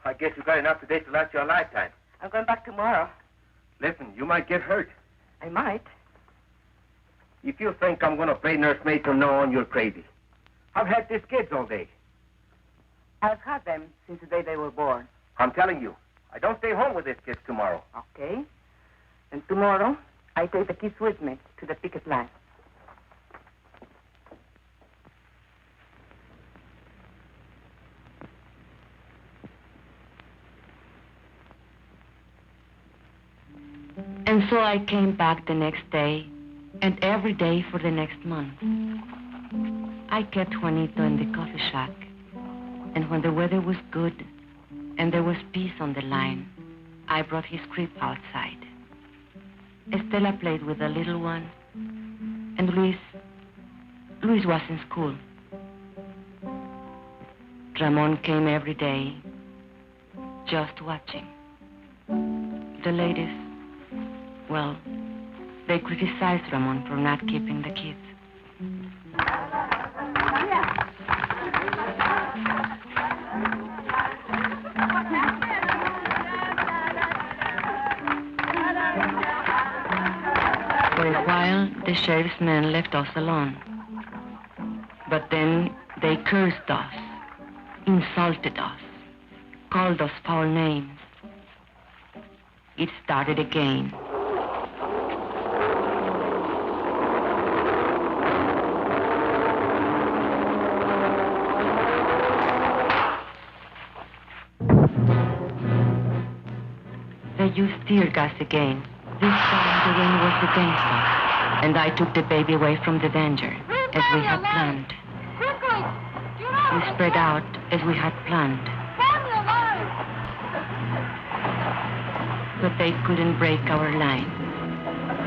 I guess you got enough today to last you a lifetime. I'm going back tomorrow. Listen, you might get hurt. I might. If you think I'm going to play nursemaid from now on, you're crazy. I've had these kids all day. I've had them since the day they were born. I'm telling you, I don't stay home with these kids tomorrow. Okay. And tomorrow, I take the kids with me to the picket line. And so I came back the next day, and every day for the next month. I kept Juanito in the coffee shack, and when the weather was good and there was peace on the line, I brought his crib outside. Estela played with the little one, and Luis was in school. Ramon came every day, just watching. The ladies, well, they criticized Ramon for not keeping the kids. For a while, the sheriff's men left us alone. But then they cursed us, insulted us, called us foul names. It started again. They used tear gas again. This time the rain was against us, and I took the baby away from the danger, as we had planned. We spread out as we had planned. But they couldn't break our line.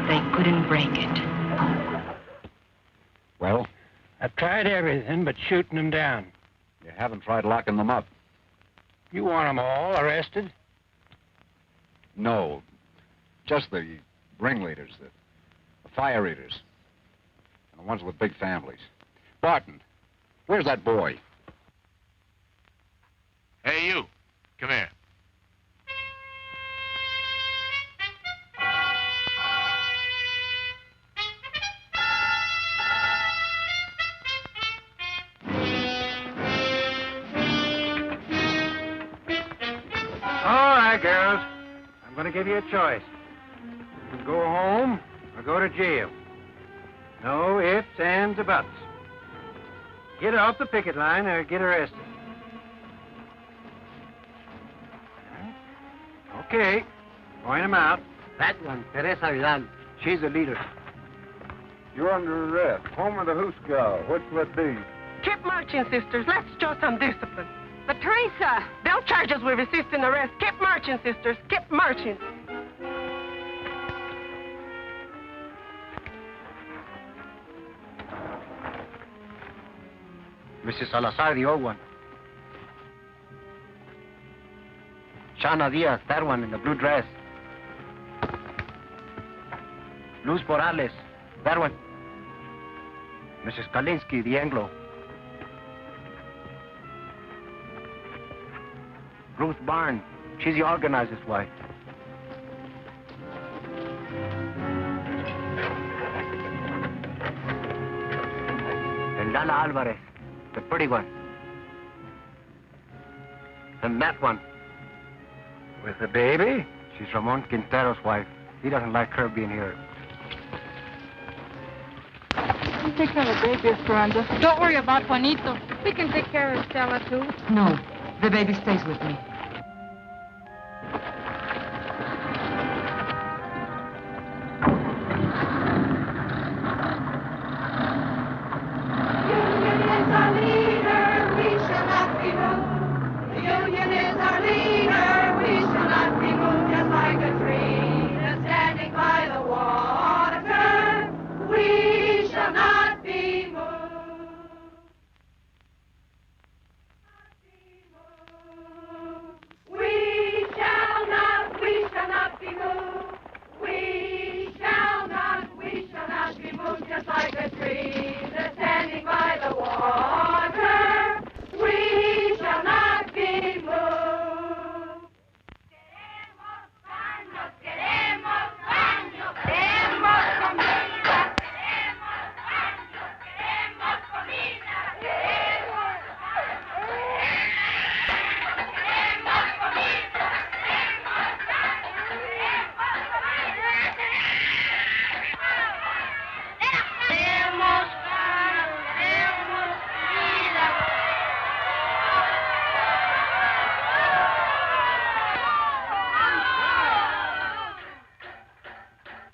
They couldn't break it. Well? I've tried everything but shooting them down. You haven't tried locking them up? You want them all arrested? No. Just the ringleaders, the fire eaters, and the ones with big families. Barton, where's that boy? Hey, you. Come here. All right, girls. I'm going to give you a choice. You can go home or go to jail. No ifs, ands, or buts. Get off the picket line or get arrested. Okay. Point them out. That one, Teresa Vidal. She's the leader. You're under arrest. Home or the Hooskow? Which will it be? Keep marching, sisters. Let's show some discipline. But Teresa, they'll charge us with resisting arrest. Keep marching, sisters. Keep marching. Mrs. Salazar, the old one. Shana Diaz, that one in the blue dress. Luz Morales, that one. Mrs. Kalinsky, the Anglo. Ruth Barn, she's the organizer's wife. And Lala Alvarez, the pretty one. And that one, with the baby, she's Ramon Quintero's wife. He doesn't like her being here. You take care of the baby, Esperanza. Don't worry about Juanito. We can take care of Stella, too. No, the baby stays with me.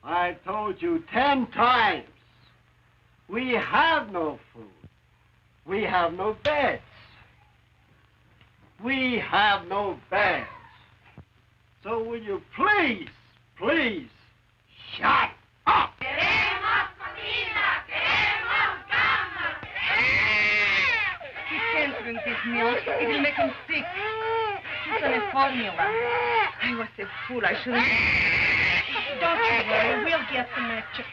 I told you 10 times. We have no food. We have no beds. We have no beds. So will you please, please, shut up? He can't drink this milk. It will make him sick. It's on a formula. I was a fool. I shouldn't... Don't you worry. We'll get some extra.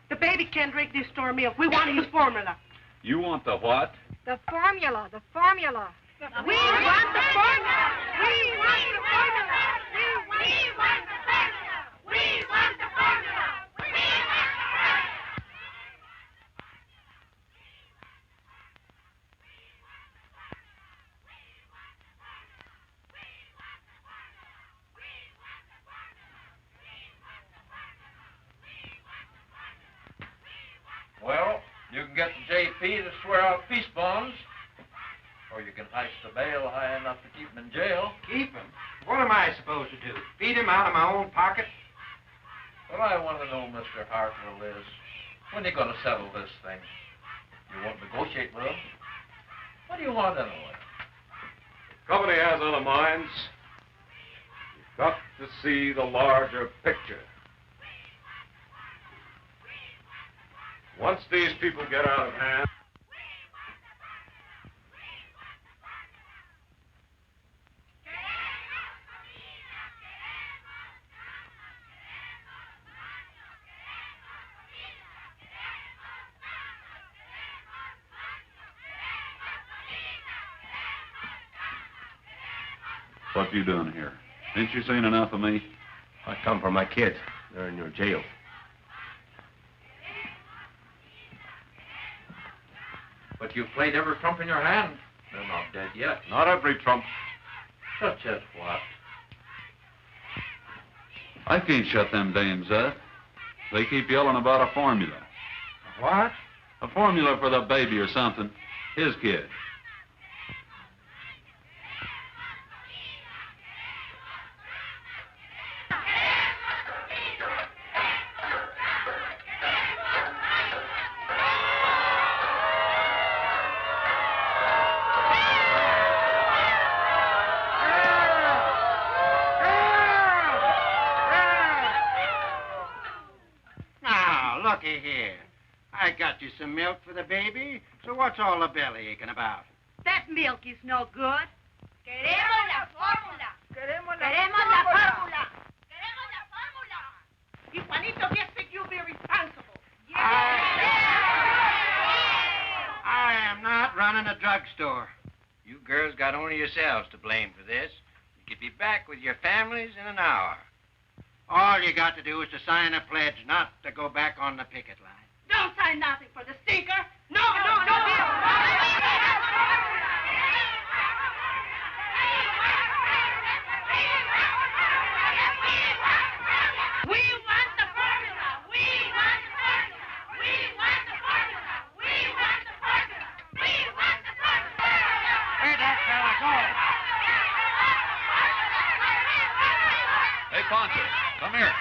The baby can't drink this store milk. We want his formula. You want the what? The formula. The formula. We want the formula. We want the formula. We want the formula. We want the formula. Well, you can get the JP to swear out peace bonds, or you can ice the bail high enough to keep him in jail. Keep him? What am I supposed to do? Feed him out of my own pocket? What I want to know, Mr. Hartwell, is when are you going to settle this thing? You won't negotiate with him? What do you want anyway? Company has other minds. You've got to see the larger picture. Once these people get out of hand, What you doing here? Ain't you seen enough of me? I come for my kids. They're in your jail. But you've played every trump in your hand. They're not dead yet. not every trump. Such as what? I can't shut them dames up. They keep yelling about a formula. What? A formula for the baby or something. His kid. looky here. I got you some milk for the baby, so what's all the belly aching about? That milk is no good. Queremos la fórmula. Queremos la fórmula. Queremos la fórmula. Y Juanito gets that you'll be responsible. I am not running a drugstore. You girls got only yourselves to blame for this. You could be back with your families in an hour. All you got to do is to sign a pledge not to go back on the picket line. Don't sign nothing for the stinker. No. We want the formula. We want the formula. We want the formula. We want the formula. We want the formula. Where'd that fella go? Hey, Poncho, come here.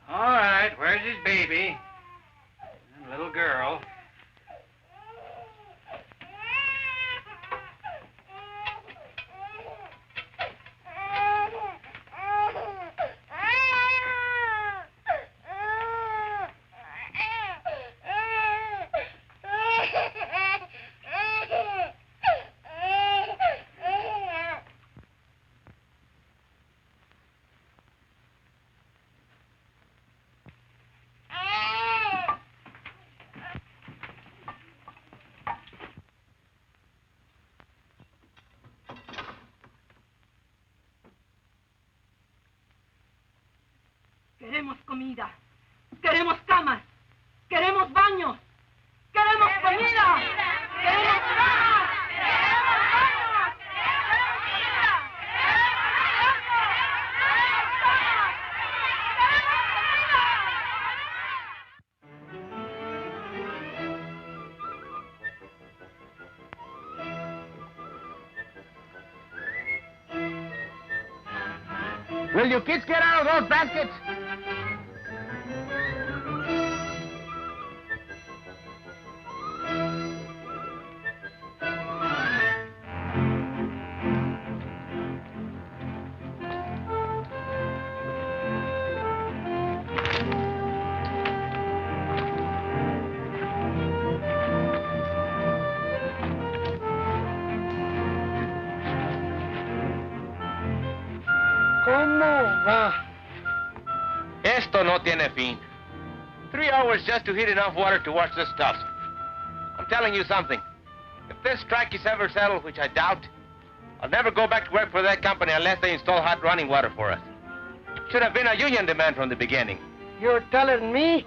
All right, where's his baby? And little girl. Queremos comida. Queremos camas. Queremos baños. Queremos comida. Queremos camas. Queremos baños. Queremos comida. Will you kids get out of those baskets? ¿Cómo va? Esto no tiene fin. 3 hours just to heat enough water to wash this stuff. I'm telling you something. If this strike is ever settled, which I doubt, I'll never go back to work for that company unless they install hot running water for us. Should have been a union demand from the beginning. You're telling me?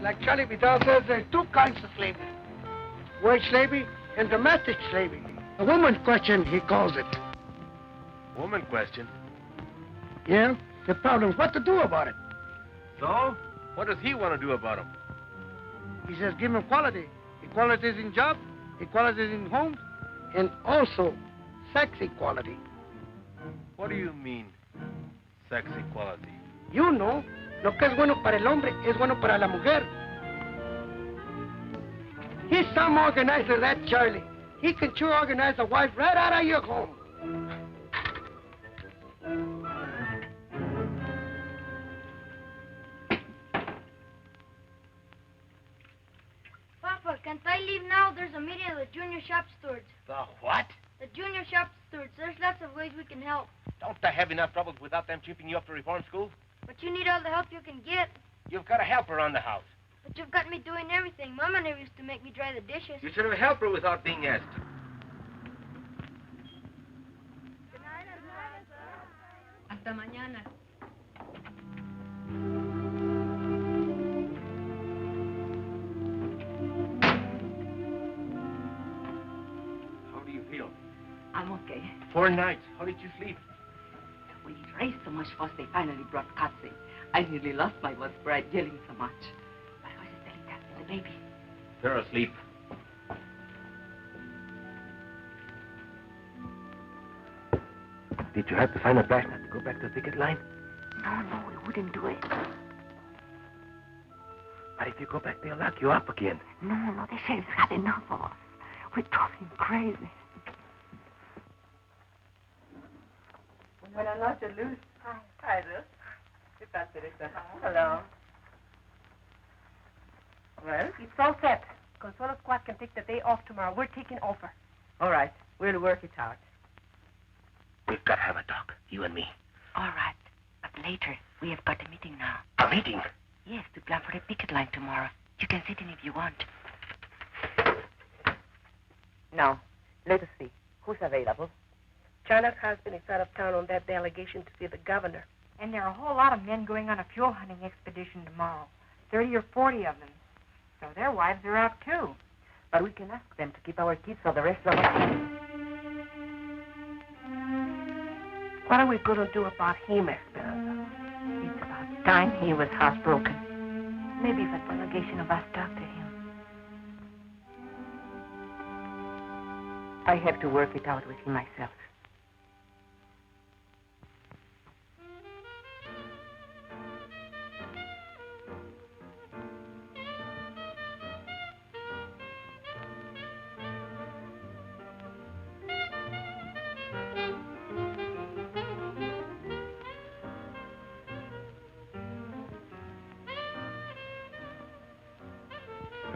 Like Charlie Vidal says, there's 2 kinds of slavery. Wage slavery and domestic slavery. The woman question, he calls it. Woman question? Yeah? The problem is what to do about it. So? What does he want to do about them? He says give them equality. Equality is in jobs, equality is in homes, and also sex equality. What do you mean, sex equality? You know, lo que es bueno para el hombre es bueno para la mujer. He's some organizer, that Charlie. He can sure organize a wife right out of your home. Papa, can't I leave now? There's a meeting of the junior shop stewards. The what? The junior shop stewards. There's lots of ways we can help. Don't I have enough troubles without them chipping you up to reform school? But you need all the help you can get. You've got a helper around the house. But you've got me doing everything. Mama never used to make me dry the dishes. You should have helped her without being asked. Hasta mañana. How do you feel? I'm okay. 4 nights. How did you sleep? We raised so much fuss, they finally brought cats in. I nearly lost my voice for yelling so much. But I was telling that to the baby. They're asleep. Did you have to sign a flashlight to go back to the ticket line? No, we wouldn't do it. But if you go back, they'll lock you up again. No, the sheriff's had enough of us. We drove him crazy. Buenas noches, Luz. Hi, Luz. ¿Qué tal, Teresa? Hello. Well? It's all set. Consuelo Squad can take the day off tomorrow. We're taking over. All right. We'll work it out. We've got to have a talk, you and me. All right. But later, we have got a meeting now. A meeting? Yes, to plan for the picket line tomorrow. You can sit in if you want. Now, let us see. Who's available? China's husband is out of town on that delegation to see the governor. And there are a whole lot of men going on a fuel hunting expedition tomorrow. 30 or 40 of them. So their wives are out, too. But we can ask them to keep our kids so the rest of us. What are we going to do about him, Esperanza? It's about time he was housebroken. Maybe if a delegation of us talk to him. I have to work it out with him myself.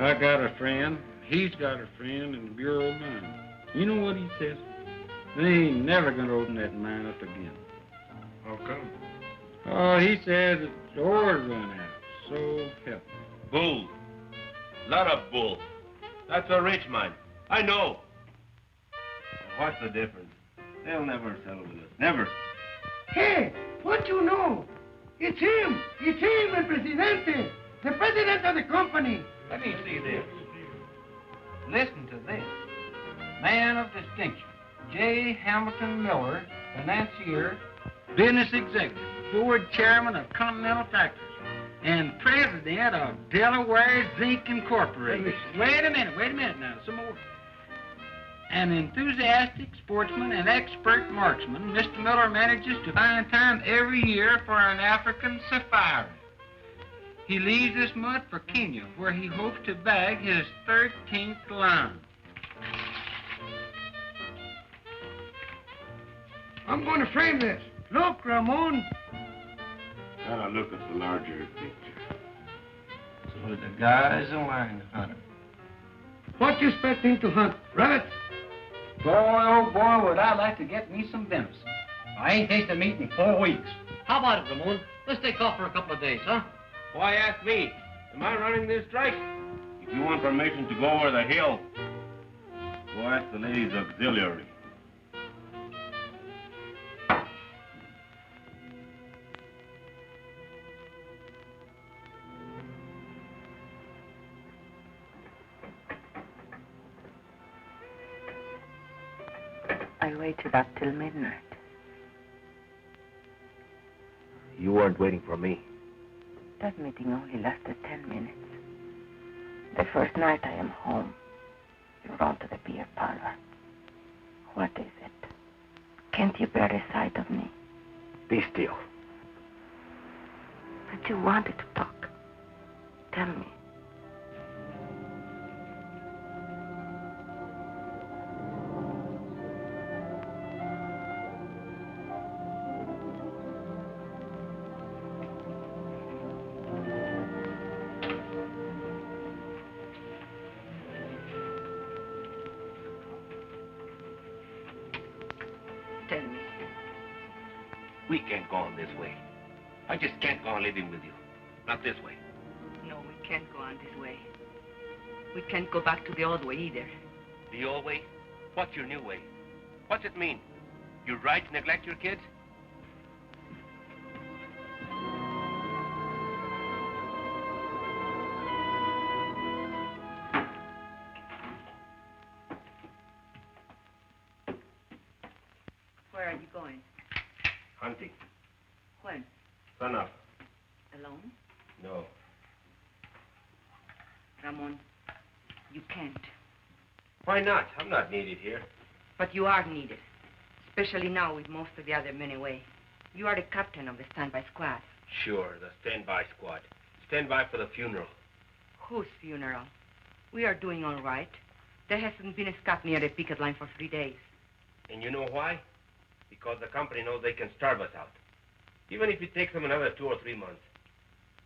I got a friend. He's got a friend in the Bureau of Mines. You know what he says? They ain't never gonna open that mine up again. How come? Oh, he says the ore's run out. So help me. Bull. Lot of bull. That's a rich mine. I know. What's the difference? They'll never settle with us. Never. Hey, what you know? It's him. It's him, el presidente. The president of the company. Let me see this. Listen to this. Man of distinction, J. Hamilton Miller, financier, business executive, board chairman of Continental Factors, and president of Delaware Zinc Incorporated. Wait a minute now, some more. An enthusiastic sportsman and expert marksman, Mr. Miller manages to find time every year for an African safari. He leaves this month for Kenya, where he hopes to bag his 13th lion. I'm going to frame this. Look, Ramon. Gotta look at the larger picture. So the guy's a lion hunter. What you expect him to hunt? Rabbits? Boy, oh boy, would I like to get me some venison. I ain't tasted meat in 4 weeks. How about it, Ramon? Let's take off for a couple of days, huh? Why ask me? Am I running this strike? If you want permission to go over the hill, go ask the ladies' auxiliary. I waited up till midnight. You weren't waiting for me. That meeting only lasted 10 minutes. The first night I am home, you run to the beer parlor. What is it? Can't you bear the sight of me? Be still. But you wanted to talk. Tell me. Tell me. We can't go on this way. I just can't go on living with you. Not this way. No, we can't go on this way. We can't go back to the old way either. The old way? What's your new way? What's it mean? You're right to neglect your kids? Where are you going? Hunting. When? Sun up. Alone? No. Ramon, you can't. Why not? I'm not needed here. But you are needed, especially now with most of the other men away. You are the captain of the standby squad. Sure, the standby squad. Standby for the funeral. Whose funeral? We are doing all right. There hasn't been a scut near the picket line for 3 days. And you know why? Because the company knows they can starve us out. Even if it takes them another 2 or 3 months.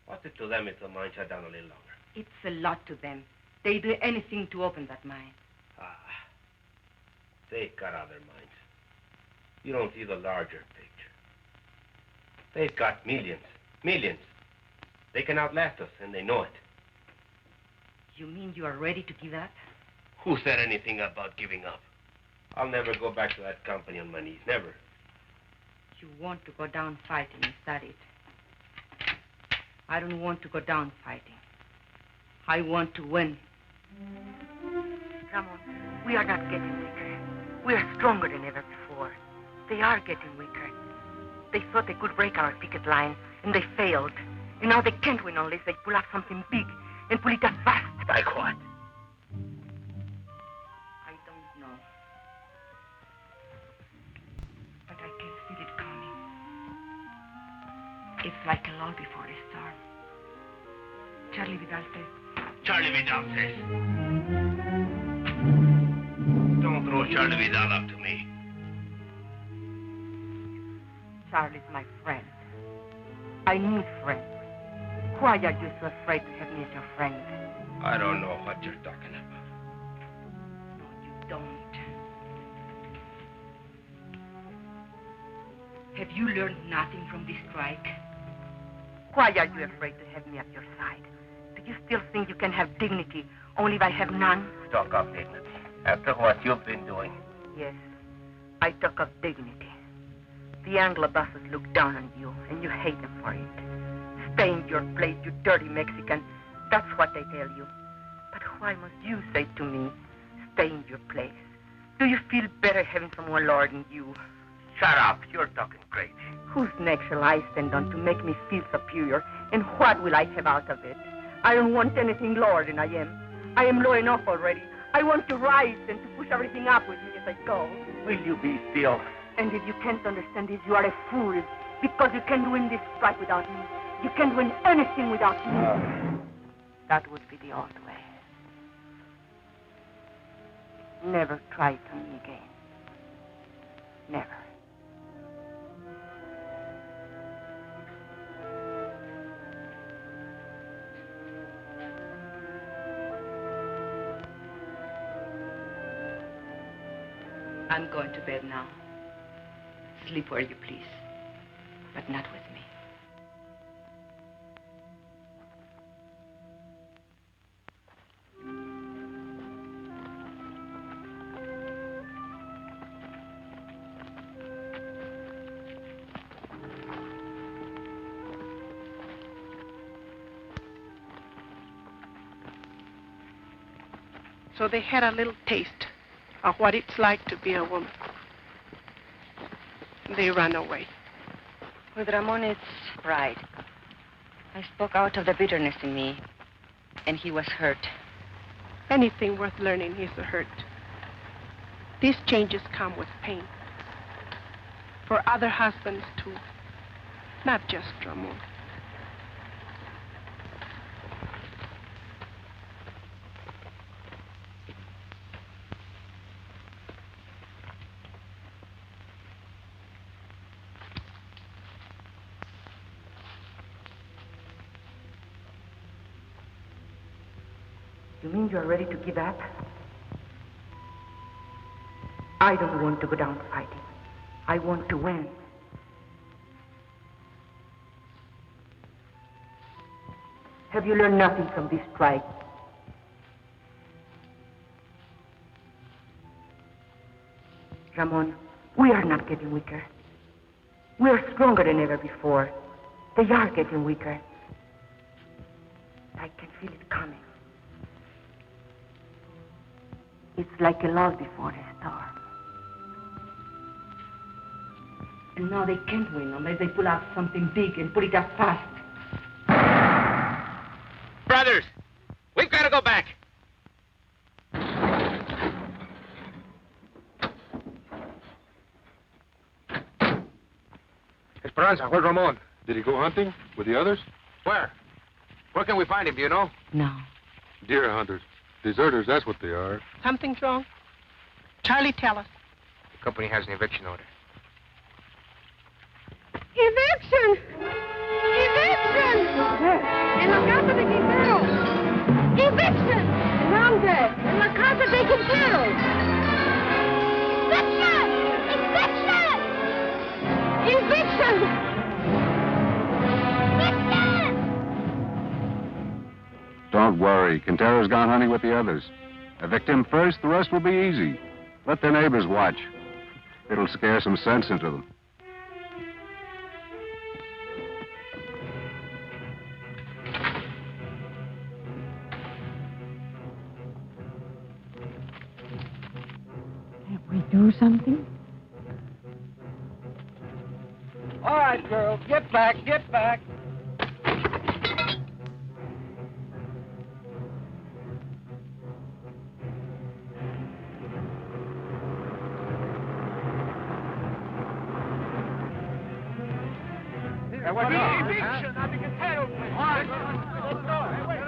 What's it to them if the mine shut down a little longer? It's a lot to them. They do anything to open that mine. They've got other mines. You don't see the larger picture. They've got millions. Millions. They can outlast us, and they know it. You mean you are ready to give up? Who said anything about giving up? I'll never go back to that company on my knees. Never. You want to go down fighting, is that it? I don't want to go down fighting. I want to win. Ramon, we are not getting weaker. We are stronger than ever before. They are getting weaker. They thought they could break our picket line, and they failed. And now they can't win unless they pull up something big and pull it up fast. Like what? I don't know. But I can feel it coming. It's like a lull before a storm. Charlie Vidal says. Charlie Vidal says. Don't throw Charlie Vidal up to me. Charlie's my friend. I need friends. Why are you so afraid to have me as your friend? I don't know what you're talking about. No, you don't. Have you learned nothing from this strike? Why are you afraid to have me at your side? Do you still think you can have dignity only if I have none? Talk of dignity. After what you've been doing. Yes, I talk of dignity. The Anglo bosses look down on you, and you hate them for it. Stay in your place, you dirty Mexican. That's what they tell you. But why must you say to me, stay in your place? Do you feel better having someone lording you? Shut up. You're talking crazy. Whose neck shall I stand on to make me feel superior? And what will I have out of it? I don't want anything lower than I am. I am low enough already. I want to rise and to push everything up with me as I go. Will you be still? And if you can't understand this, you are a fool. Because you can't win this strike without me. You can't win anything without me. That would be the old way. Never try to me again. Never. I'm going to bed now. Sleep where you please, but not with me. So they had a little taste of what it's like to be a woman. They ran away. With Ramon, it's pride. I spoke out of the bitterness in me, and he was hurt. Anything worth learning is a hurt. These changes come with pain. For other husbands, too. Not just Ramon. You mean you're ready to give up? I don't want to go down fighting. I want to win. Have you learned nothing from this strike? Ramon, we are not getting weaker. We are stronger than ever before. They are getting weaker. I can feel it coming. It's like a lull before a storm. And now they can't win unless they pull out something big and put it up fast. Brothers, we've got to go back. Esperanza, where's Ramon? Did he go hunting with the others? Where? Where can we find him, do you know? No. Deer hunters. Deserters, that's what they are. Something's wrong. Charlie, tell us. The company has an eviction order. Eviction! Eviction! En la casa de Quintero! Eviction! ¿Dónde? En la casa de Quintero! Eviction! Eviction! Eviction! Don't worry. Quintero's gone hunting with the others. Evict him first, the rest will be easy. Let their neighbors watch. It'll scare some sense into them. If we do something? All right, girls, get back, get back. Eviction of the Quintero place. All right, let's go. Hey, wait.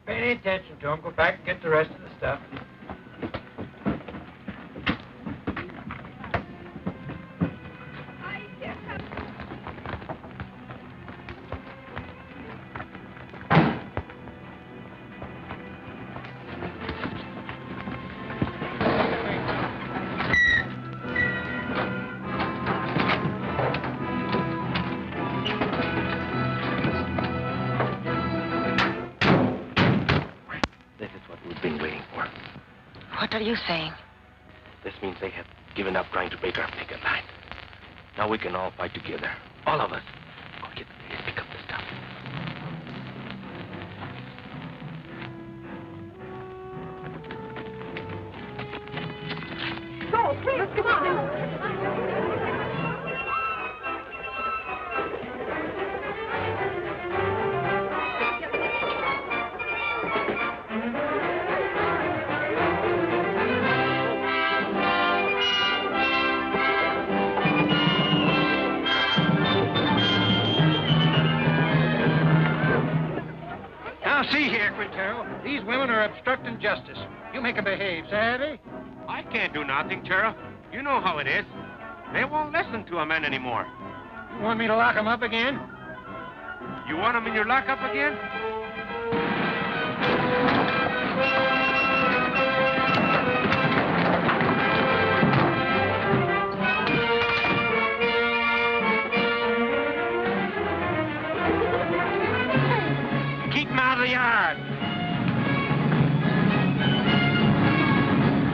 Pay attention to him. Go back and get the rest of the stuff. What are you saying? This means they have given up trying to break our picket line. Now we can all fight together. All of us. Go get the police, pick up the stuff. Go, please, come on. See here, Quintero. These women are obstructing justice. You make them behave, savvy? I can't do nothing, Sheriff. You know how it is. They won't listen to a man anymore. You want me to lock them up again? You want them in your lockup again?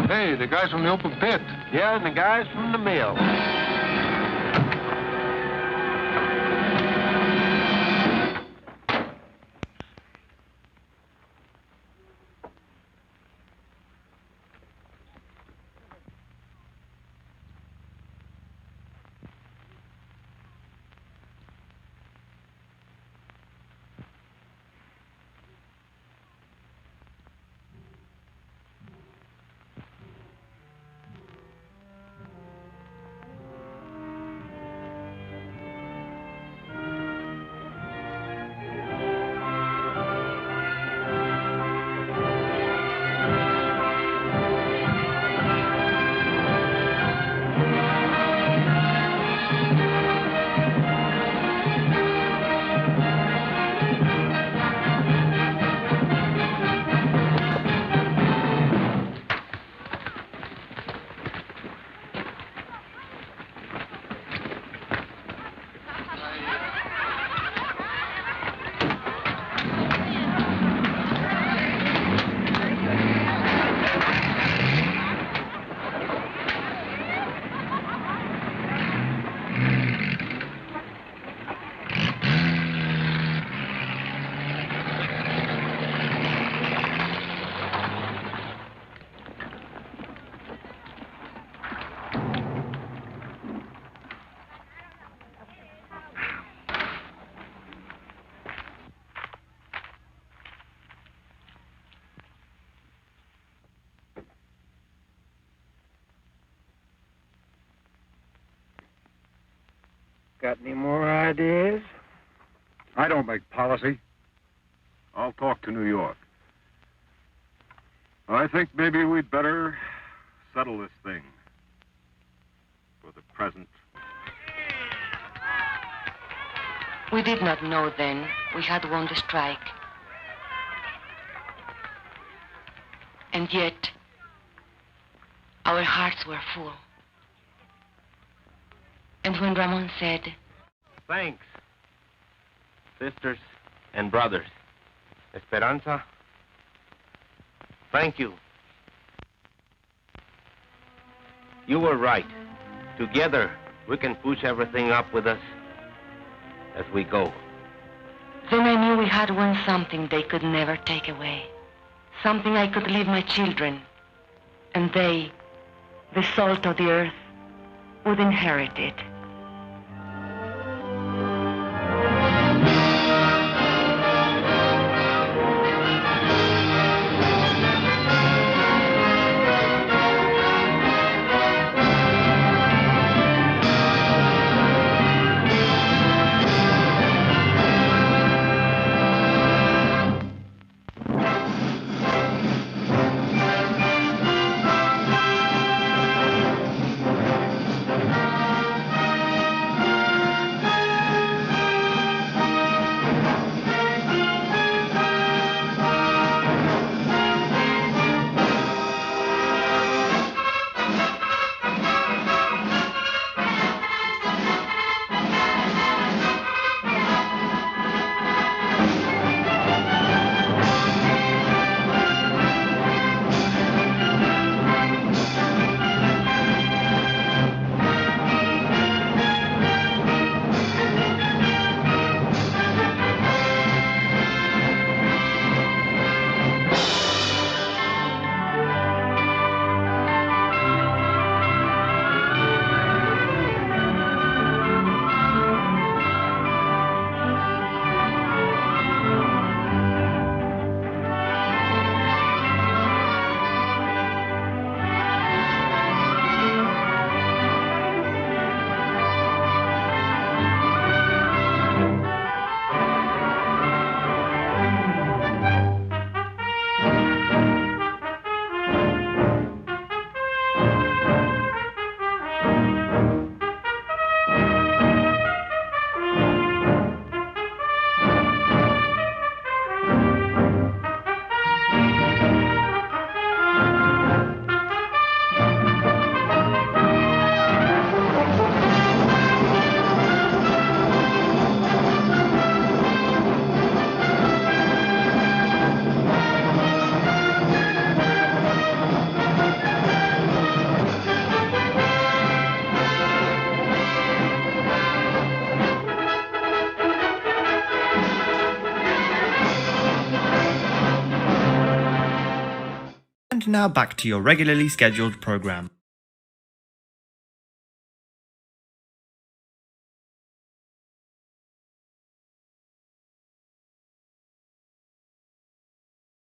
Hey, the guys from the open pit. Yeah, and the guys from the mill. Got any more ideas? I don't make policy. I'll talk to New York. I think maybe we'd better settle this thing for the present. We did not know then we had won the strike. And yet, our hearts were full. And when Ramon said, Thanks, sisters and brothers. Esperanza, thank you. You were right. Together, we can push everything up with us as we go. then I knew we had won something they could never take away. Something I could leave my children. And they, the salt of the earth, would inherit it. And now back to your regularly scheduled program.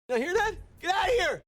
You hear that? Get out of here!